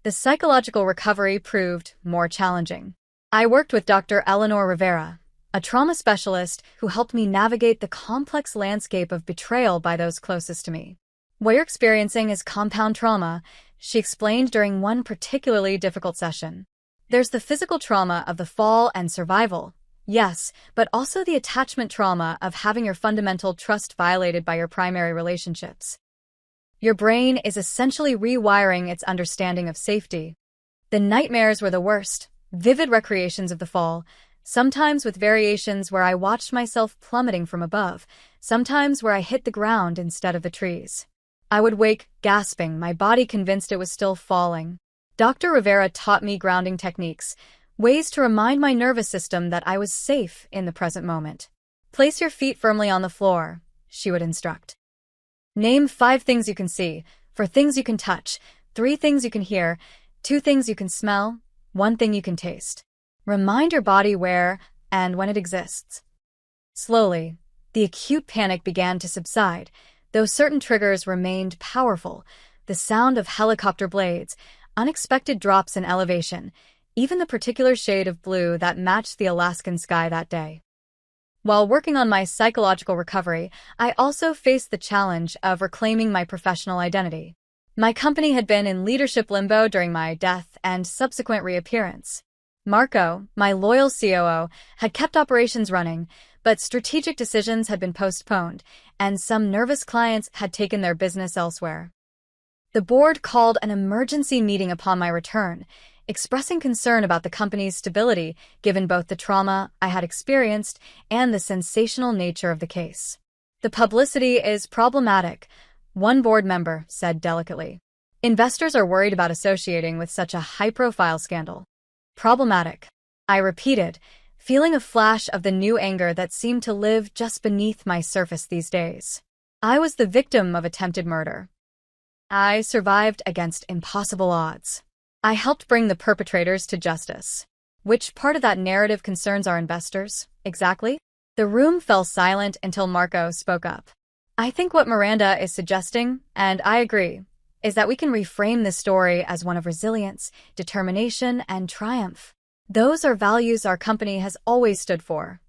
The psychological recovery proved more challenging. I worked with Dr. Eleanor Rivera, a trauma specialist who helped me navigate the complex landscape of betrayal by those closest to me. "What you're experiencing is compound trauma," she explained during one particularly difficult session. "There's the physical trauma of the fall and survival, yes, but also the attachment trauma of having your fundamental trust violated by your primary relationships. Your brain is essentially rewiring its understanding of safety. The nightmares were the worst, vivid recreations of the fall, sometimes with variations where I watched myself plummeting from above, sometimes where I hit the ground instead of the trees. I would wake, gasping, my body convinced it was still falling. Dr. Rivera taught me grounding techniques, ways to remind my nervous system that I was safe in the present moment. Place your feet firmly on the floor, she would instruct. Name 5 things you can see, 4 things you can touch, 3 things you can hear, 2 things you can smell, 1 thing you can taste. Remind your body where and when it exists. Slowly, the acute panic began to subside, though certain triggers remained powerful: the sound of helicopter blades, unexpected drops in elevation, even the particular shade of blue that matched the Alaskan sky that day. While working on my psychological recovery, I also faced the challenge of reclaiming my professional identity. My company had been in leadership limbo during my death and subsequent reappearance. Marco, my loyal COO, had kept operations running, but strategic decisions had been postponed, and some nervous clients had taken their business elsewhere. The board called an emergency meeting upon my return, expressing concern about the company's stability given both the trauma I had experienced and the sensational nature of the case. "The publicity is problematic," one board member said delicately. "Investors are worried about associating with such a high-profile scandal." "Problematic," I repeated, feeling a flash of the new anger that seemed to live just beneath my surface these days. I was the victim of attempted murder. I survived against impossible odds. I helped bring the perpetrators to justice. Which part of that narrative concerns our investors, exactly? The room fell silent until Marco spoke up. "I think what Miranda is suggesting, and I agree, is that we can reframe this story as one of resilience, determination, and triumph. Those are values our company has always stood for."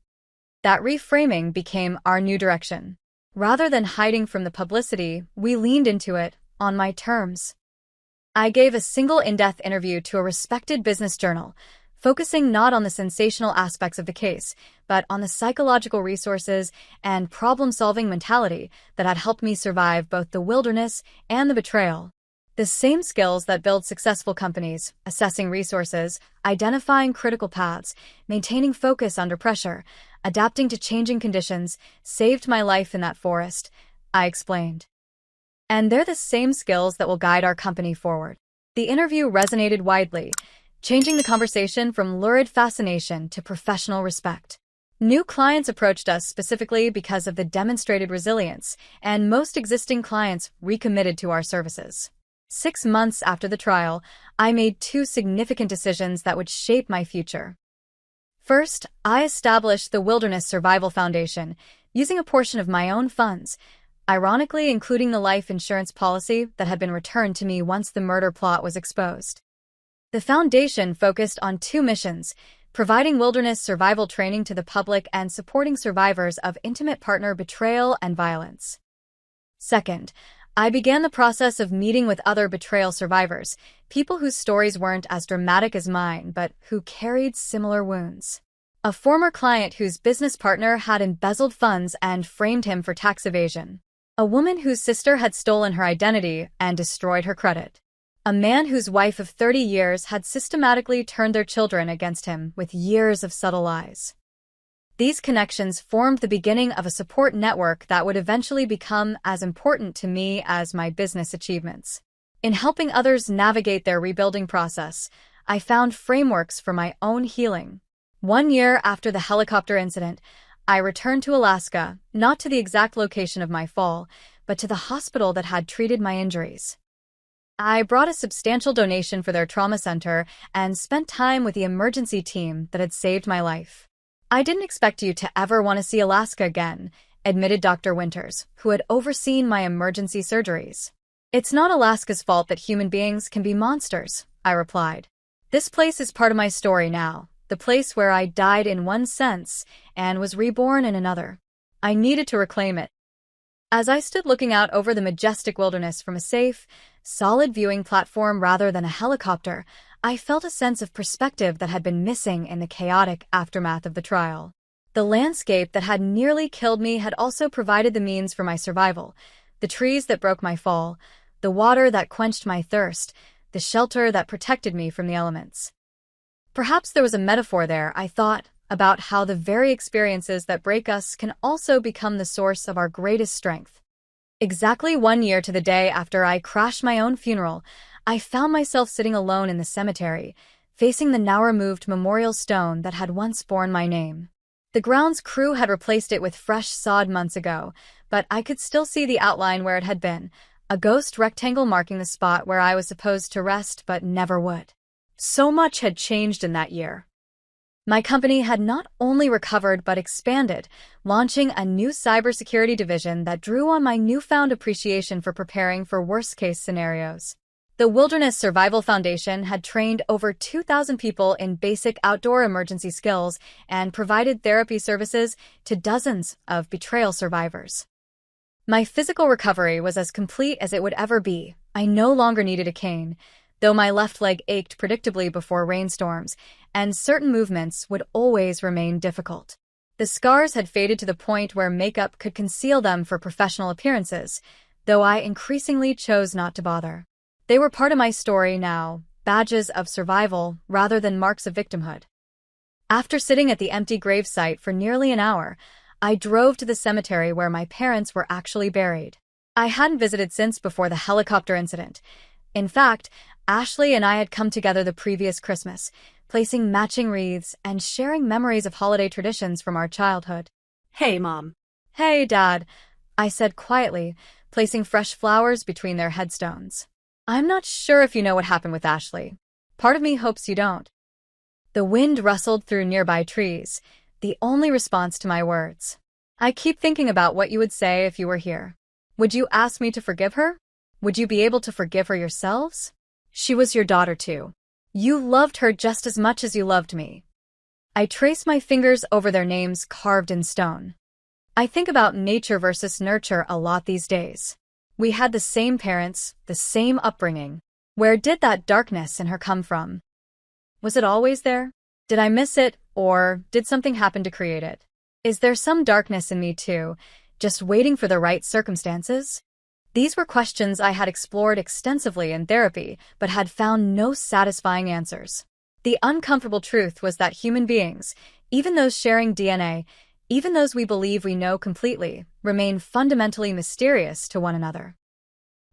That reframing became our new direction. Rather than hiding from the publicity, we leaned into it on my terms. I gave a single in-depth interview to a respected business journal, focusing not on the sensational aspects of the case, but on the psychological resources and problem-solving mentality that had helped me survive both the wilderness and the betrayal. The same skills that build successful companies: assessing resources, identifying critical paths, maintaining focus under pressure, adapting to changing conditions, saved my life in that forest, I explained. And they're the same skills that will guide our company forward. The interview resonated widely, changing the conversation from lurid fascination to professional respect. New clients approached us specifically because of the demonstrated resilience, and most existing clients recommitted to our services. 6 months after the trial, I made 2 significant decisions that would shape my future. First, I established the Wilderness Survival Foundation, using a portion of my own funds, ironically including the life insurance policy that had been returned to me once the murder plot was exposed. The foundation focused on 2 missions: providing wilderness survival training to the public and supporting survivors of intimate partner betrayal and violence. Second, I began the process of meeting with other betrayal survivors, people whose stories weren't as dramatic as mine, but who carried similar wounds. A former client whose business partner had embezzled funds and framed him for tax evasion. A woman whose sister had stolen her identity and destroyed her credit. A man whose wife of 30 years had systematically turned their children against him with years of subtle lies. These connections formed the beginning of a support network that would eventually become as important to me as my business achievements. In helping others navigate their rebuilding process, I found frameworks for my own healing. 1 year after the helicopter incident, I returned to Alaska, not to the exact location of my fall, but to the hospital that had treated my injuries. I brought a substantial donation for their trauma center and spent time with the emergency team that had saved my life. "I didn't expect you to ever want to see Alaska again," admitted Dr. Winters, who had overseen my emergency surgeries. "It's not Alaska's fault that human beings can be monsters," I replied. "This place is part of my story now, the place where I died in one sense and was reborn in another. I needed to reclaim it." As I stood looking out over the majestic wilderness from a safe, solid viewing platform rather than a helicopter, I felt a sense of perspective that had been missing in the chaotic aftermath of the trial. The landscape that had nearly killed me had also provided the means for my survival: the trees that broke my fall, the water that quenched my thirst, the shelter that protected me from the elements. Perhaps there was a metaphor there, I thought, about how the very experiences that break us can also become the source of our greatest strength. Exactly 1 year to the day after I crashed my own funeral, I found myself sitting alone in the cemetery, facing the now-removed memorial stone that had once borne my name. The grounds crew had replaced it with fresh sod months ago, but I could still see the outline where it had been, a ghost rectangle marking the spot where I was supposed to rest but never would. So much had changed in that year. My company had not only recovered but expanded, launching a new cybersecurity division that drew on my newfound appreciation for preparing for worst-case scenarios. The Wilderness Survival Foundation had trained over 2,000 people in basic outdoor emergency skills and provided therapy services to dozens of betrayal survivors. My physical recovery was as complete as it would ever be. I no longer needed a cane, though my left leg ached predictably before rainstorms, and certain movements would always remain difficult. The scars had faded to the point where makeup could conceal them for professional appearances, though I increasingly chose not to bother. They were part of my story now, badges of survival rather than marks of victimhood. After sitting at the empty gravesite for nearly an hour, I drove to the cemetery where my parents were actually buried. I hadn't visited since before the helicopter incident. In fact, Ashley and I had come together the previous Christmas, placing matching wreaths and sharing memories of holiday traditions from our childhood. "Hey, Mom." "Hey, Dad," I said quietly, placing fresh flowers between their headstones. "I'm not sure if you know what happened with Ashley. Part of me hopes you don't." The wind rustled through nearby trees, the only response to my words. "I keep thinking about what you would say if you were here. Would you ask me to forgive her? Would you be able to forgive her yourselves? She was your daughter too. You loved her just as much as you loved me." I traced my fingers over their names carved in stone. I think about nature versus nurture a lot these days. We had the same parents, the same upbringing. Where did that darkness in her come from? Was it always there? Did I miss it, or did something happen to create it? Is there some darkness in me too, just waiting for the right circumstances? These were questions I had explored extensively in therapy, but had found no satisfying answers. The uncomfortable truth was that human beings, even those sharing DNA, even those we believe we know completely, remain fundamentally mysterious to one another.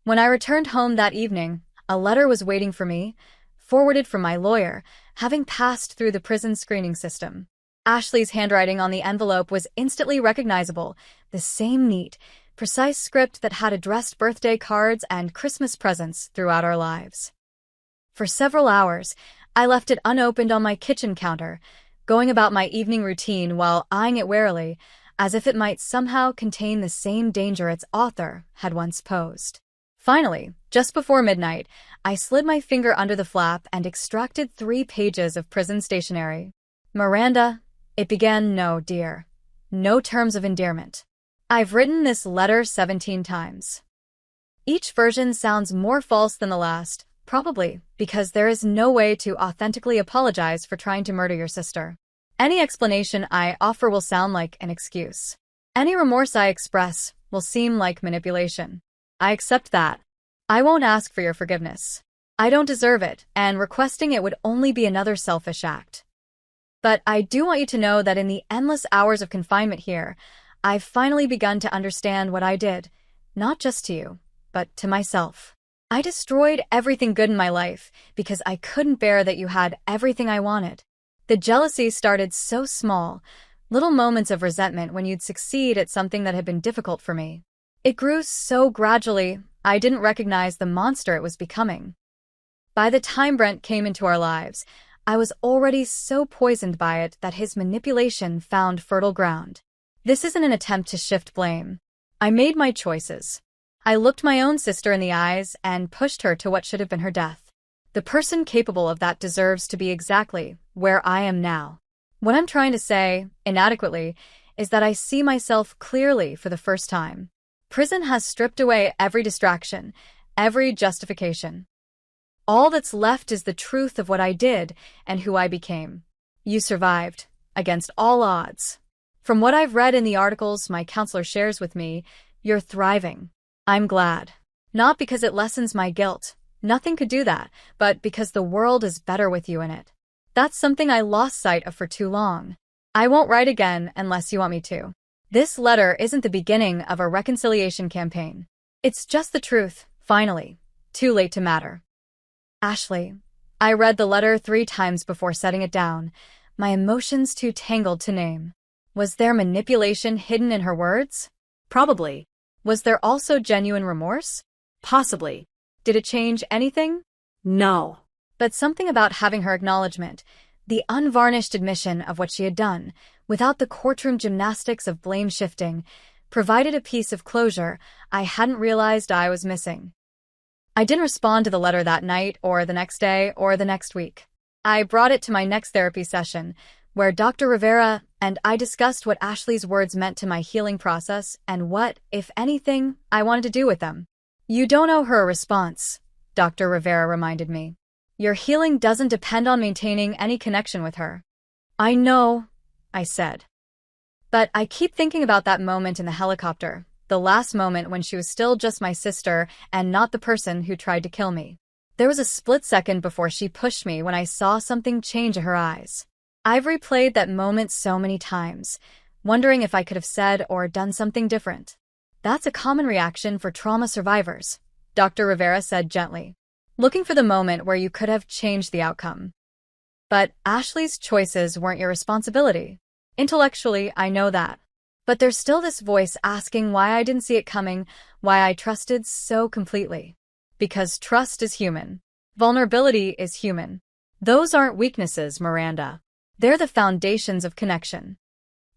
When I returned home that evening, a letter was waiting for me, forwarded from my lawyer, having passed through the prison screening system. Ashley's handwriting on the envelope was instantly recognizable, the same neat, precise script that had addressed birthday cards and Christmas presents throughout our lives. For several hours, I left it unopened on my kitchen counter, going about my evening routine while eyeing it warily, as if it might somehow contain the same danger its author had once posed. Finally, just before midnight, I slid my finger under the flap and extracted 3 pages of prison stationery. "Miranda," it began, "no, dear. No terms of endearment. I've written this letter 17 times. Each version sounds more false than the last, probably because there is no way to authentically apologize for trying to murder your sister. Any explanation I offer will sound like an excuse. Any remorse I express will seem like manipulation. I accept that. I won't ask for your forgiveness. I don't deserve it, and requesting it would only be another selfish act. But I do want you to know that in the endless hours of confinement here, I've finally begun to understand what I did, not just to you, but to myself. I destroyed everything good in my life because I couldn't bear that you had everything I wanted. The jealousy started so small, little moments of resentment when you'd succeed at something that had been difficult for me. It grew so gradually, I didn't recognize the monster it was becoming. By the time Brent came into our lives, I was already so poisoned by it that his manipulation found fertile ground. This isn't an attempt to shift blame. I made my choices. I looked my own sister in the eyes and pushed her to what should have been her death. The person capable of that deserves to be exactly where I am now. What I'm trying to say, inadequately, is that I see myself clearly for the first time. Prison has stripped away every distraction, every justification. All that's left is the truth of what I did and who I became. You survived, against all odds. From what I've read in the articles my counselor shares with me, you're thriving. I'm glad. Not because it lessens my guilt. Nothing could do that, but because the world is better with you in it. That's something I lost sight of for too long. I won't write again unless you want me to. This letter isn't the beginning of a reconciliation campaign. It's just the truth, finally. Too late to matter. Ashley. I read the letter 3 times before setting it down, my emotions too tangled to name. Was there manipulation hidden in her words? Probably. Was there also genuine remorse? Possibly. Did it change anything? No. But something about having her acknowledgement, the unvarnished admission of what she had done, without the courtroom gymnastics of blame shifting, provided a piece of closure I hadn't realized I was missing. I didn't respond to the letter that night or the next day or the next week. I brought it to my next therapy session, where Dr. Rivera and I discussed what Ashley's words meant to my healing process and what, if anything, I wanted to do with them. You don't owe her a response, Dr. Rivera reminded me. Your healing doesn't depend on maintaining any connection with her. I know, I said. But I keep thinking about that moment in the helicopter, the last moment when she was still just my sister and not the person who tried to kill me. There was a split second before she pushed me when I saw something change in her eyes. I've replayed that moment so many times, wondering if I could have said or done something different. That's a common reaction for trauma survivors, Dr. Rivera said gently, looking for the moment where you could have changed the outcome. But Ashley's choices weren't your responsibility. Intellectually, I know that. But there's still this voice asking why I didn't see it coming, why I trusted so completely. Because trust is human. Vulnerability is human. Those aren't weaknesses, Miranda. They're the foundations of connection.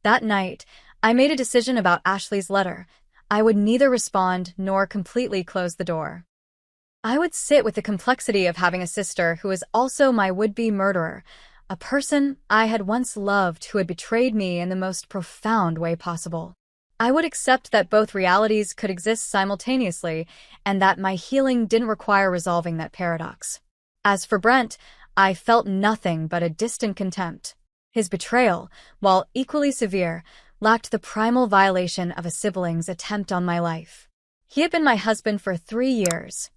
That night, I made a decision about Ashley's letter. I would neither respond nor completely close the door. I would sit with the complexity of having a sister who is also my would-be murderer, a person I had once loved who had betrayed me in the most profound way possible. I would accept that both realities could exist simultaneously and that my healing didn't require resolving that paradox. As for Brent, I felt nothing but a distant contempt. His betrayal, while equally severe, lacked the primal violation of a sibling's attempt on my life. He had been my husband for 3 years.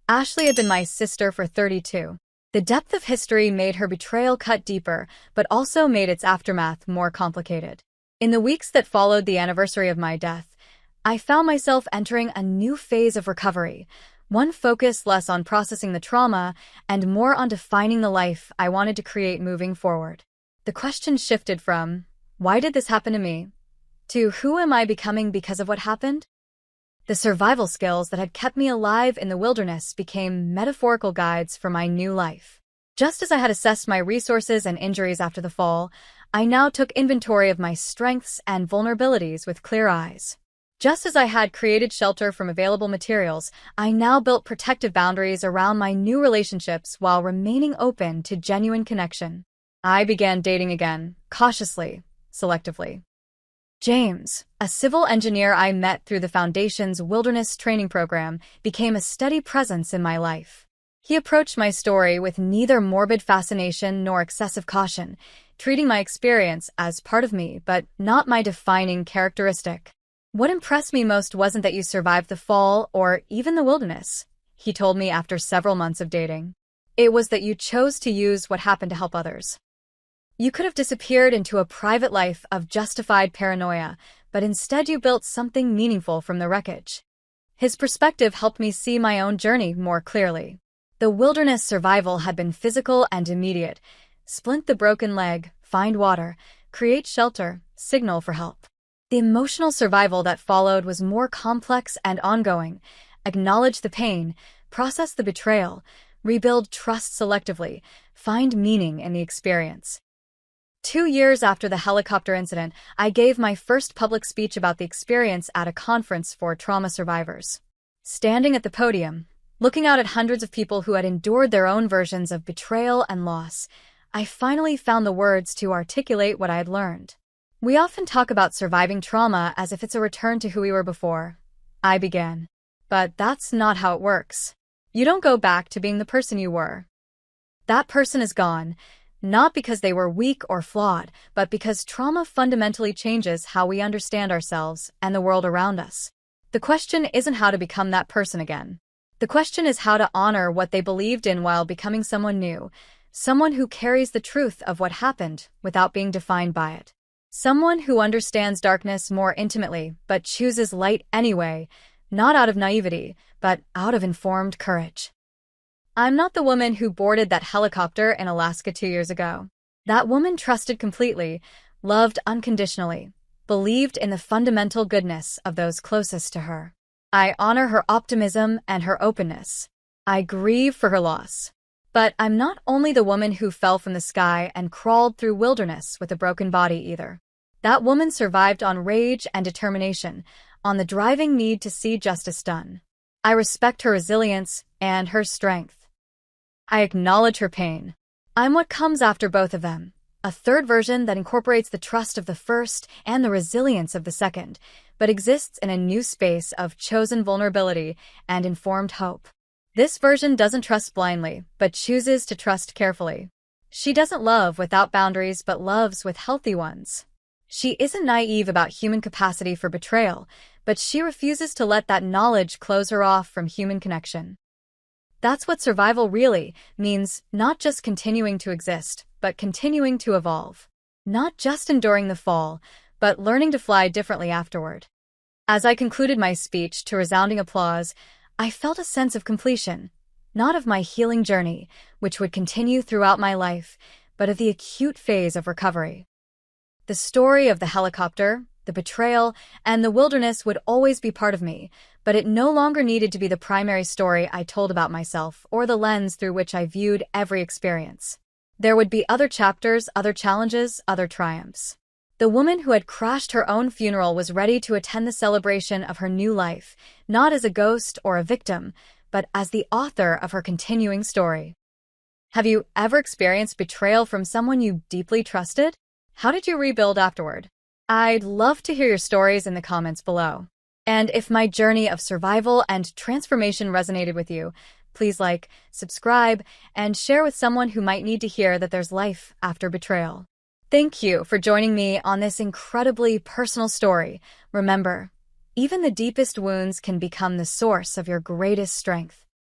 Ashley had been my sister for 32. The depth of history made her betrayal cut deeper, but also made its aftermath more complicated. In the weeks that followed the anniversary of my death, I found myself entering a new phase of recovery, one focused less on processing the trauma and more on defining the life I wanted to create moving forward. The question shifted from, why did this happen to me, to who am I becoming because of what happened? The survival skills that had kept me alive in the wilderness became metaphorical guides for my new life. Just as I had assessed my resources and injuries after the fall, I now took inventory of my strengths and vulnerabilities with clear eyes. Just as I had created shelter from available materials, I now built protective boundaries around my new relationships while remaining open to genuine connection. I began dating again, cautiously, selectively. James, a civil engineer I met through the Foundation's wilderness training program, became a steady presence in my life. He approached my story with neither morbid fascination nor excessive caution, treating my experience as part of me but not my defining characteristic. What impressed me most wasn't that you survived the fall or even the wilderness, he told me after several months of dating. It was that you chose to use what happened to help others. You could have disappeared into a private life of justified paranoia, but instead you built something meaningful from the wreckage. His perspective helped me see my own journey more clearly. The wilderness survival had been physical and immediate. Splint the broken leg, find water, create shelter, signal for help. The emotional survival that followed was more complex and ongoing. Acknowledge the pain, process the betrayal, rebuild trust selectively, find meaning in the experience. 2 years after the helicopter incident, I gave my first public speech about the experience at a conference for trauma survivors. Standing at the podium, looking out at hundreds of people who had endured their own versions of betrayal and loss, I finally found the words to articulate what I had learned. We often talk about surviving trauma as if it's a return to who we were before. I began. But that's not how it works. You don't go back to being the person you were. That person is gone, not because they were weak or flawed, but because trauma fundamentally changes how we understand ourselves and the world around us. The question isn't how to become that person again. The question is how to honor what they believed in while becoming someone new, someone who carries the truth of what happened without being defined by it. Someone who understands darkness more intimately but chooses light anyway, not out of naivety, but out of informed courage. I'm not the woman who boarded that helicopter in Alaska 2 years ago. That woman trusted completely, loved unconditionally, believed in the fundamental goodness of those closest to her. I honor her optimism and her openness. I grieve for her loss. But I'm not only the woman who fell from the sky and crawled through wilderness with a broken body either. That woman survived on rage and determination, on the driving need to see justice done. I respect her resilience and her strength. I acknowledge her pain. I'm what comes after both of them, a third version that incorporates the trust of the first and the resilience of the second, but exists in a new space of chosen vulnerability and informed hope. This version doesn't trust blindly, but chooses to trust carefully. She doesn't love without boundaries, but loves with healthy ones. She isn't naive about human capacity for betrayal, but she refuses to let that knowledge close her off from human connection. That's what survival really means, not just continuing to exist, but continuing to evolve. Not just enduring the fall, but learning to fly differently afterward. As I concluded my speech to resounding applause, I felt a sense of completion, not of my healing journey, which would continue throughout my life, but of the acute phase of recovery. The story of the helicopter, the betrayal, and the wilderness would always be part of me, but it no longer needed to be the primary story I told about myself or the lens through which I viewed every experience. There would be other chapters, other challenges, other triumphs. The woman who had crashed her own funeral was ready to attend the celebration of her new life, not as a ghost or a victim, but as the author of her continuing story. Have you ever experienced betrayal from someone you deeply trusted? How did you rebuild afterward? I'd love to hear your stories in the comments below. And if my journey of survival and transformation resonated with you, please like, subscribe, and share with someone who might need to hear that there's life after betrayal. Thank you for joining me on this incredibly personal story. Remember, even the deepest wounds can become the source of your greatest strength.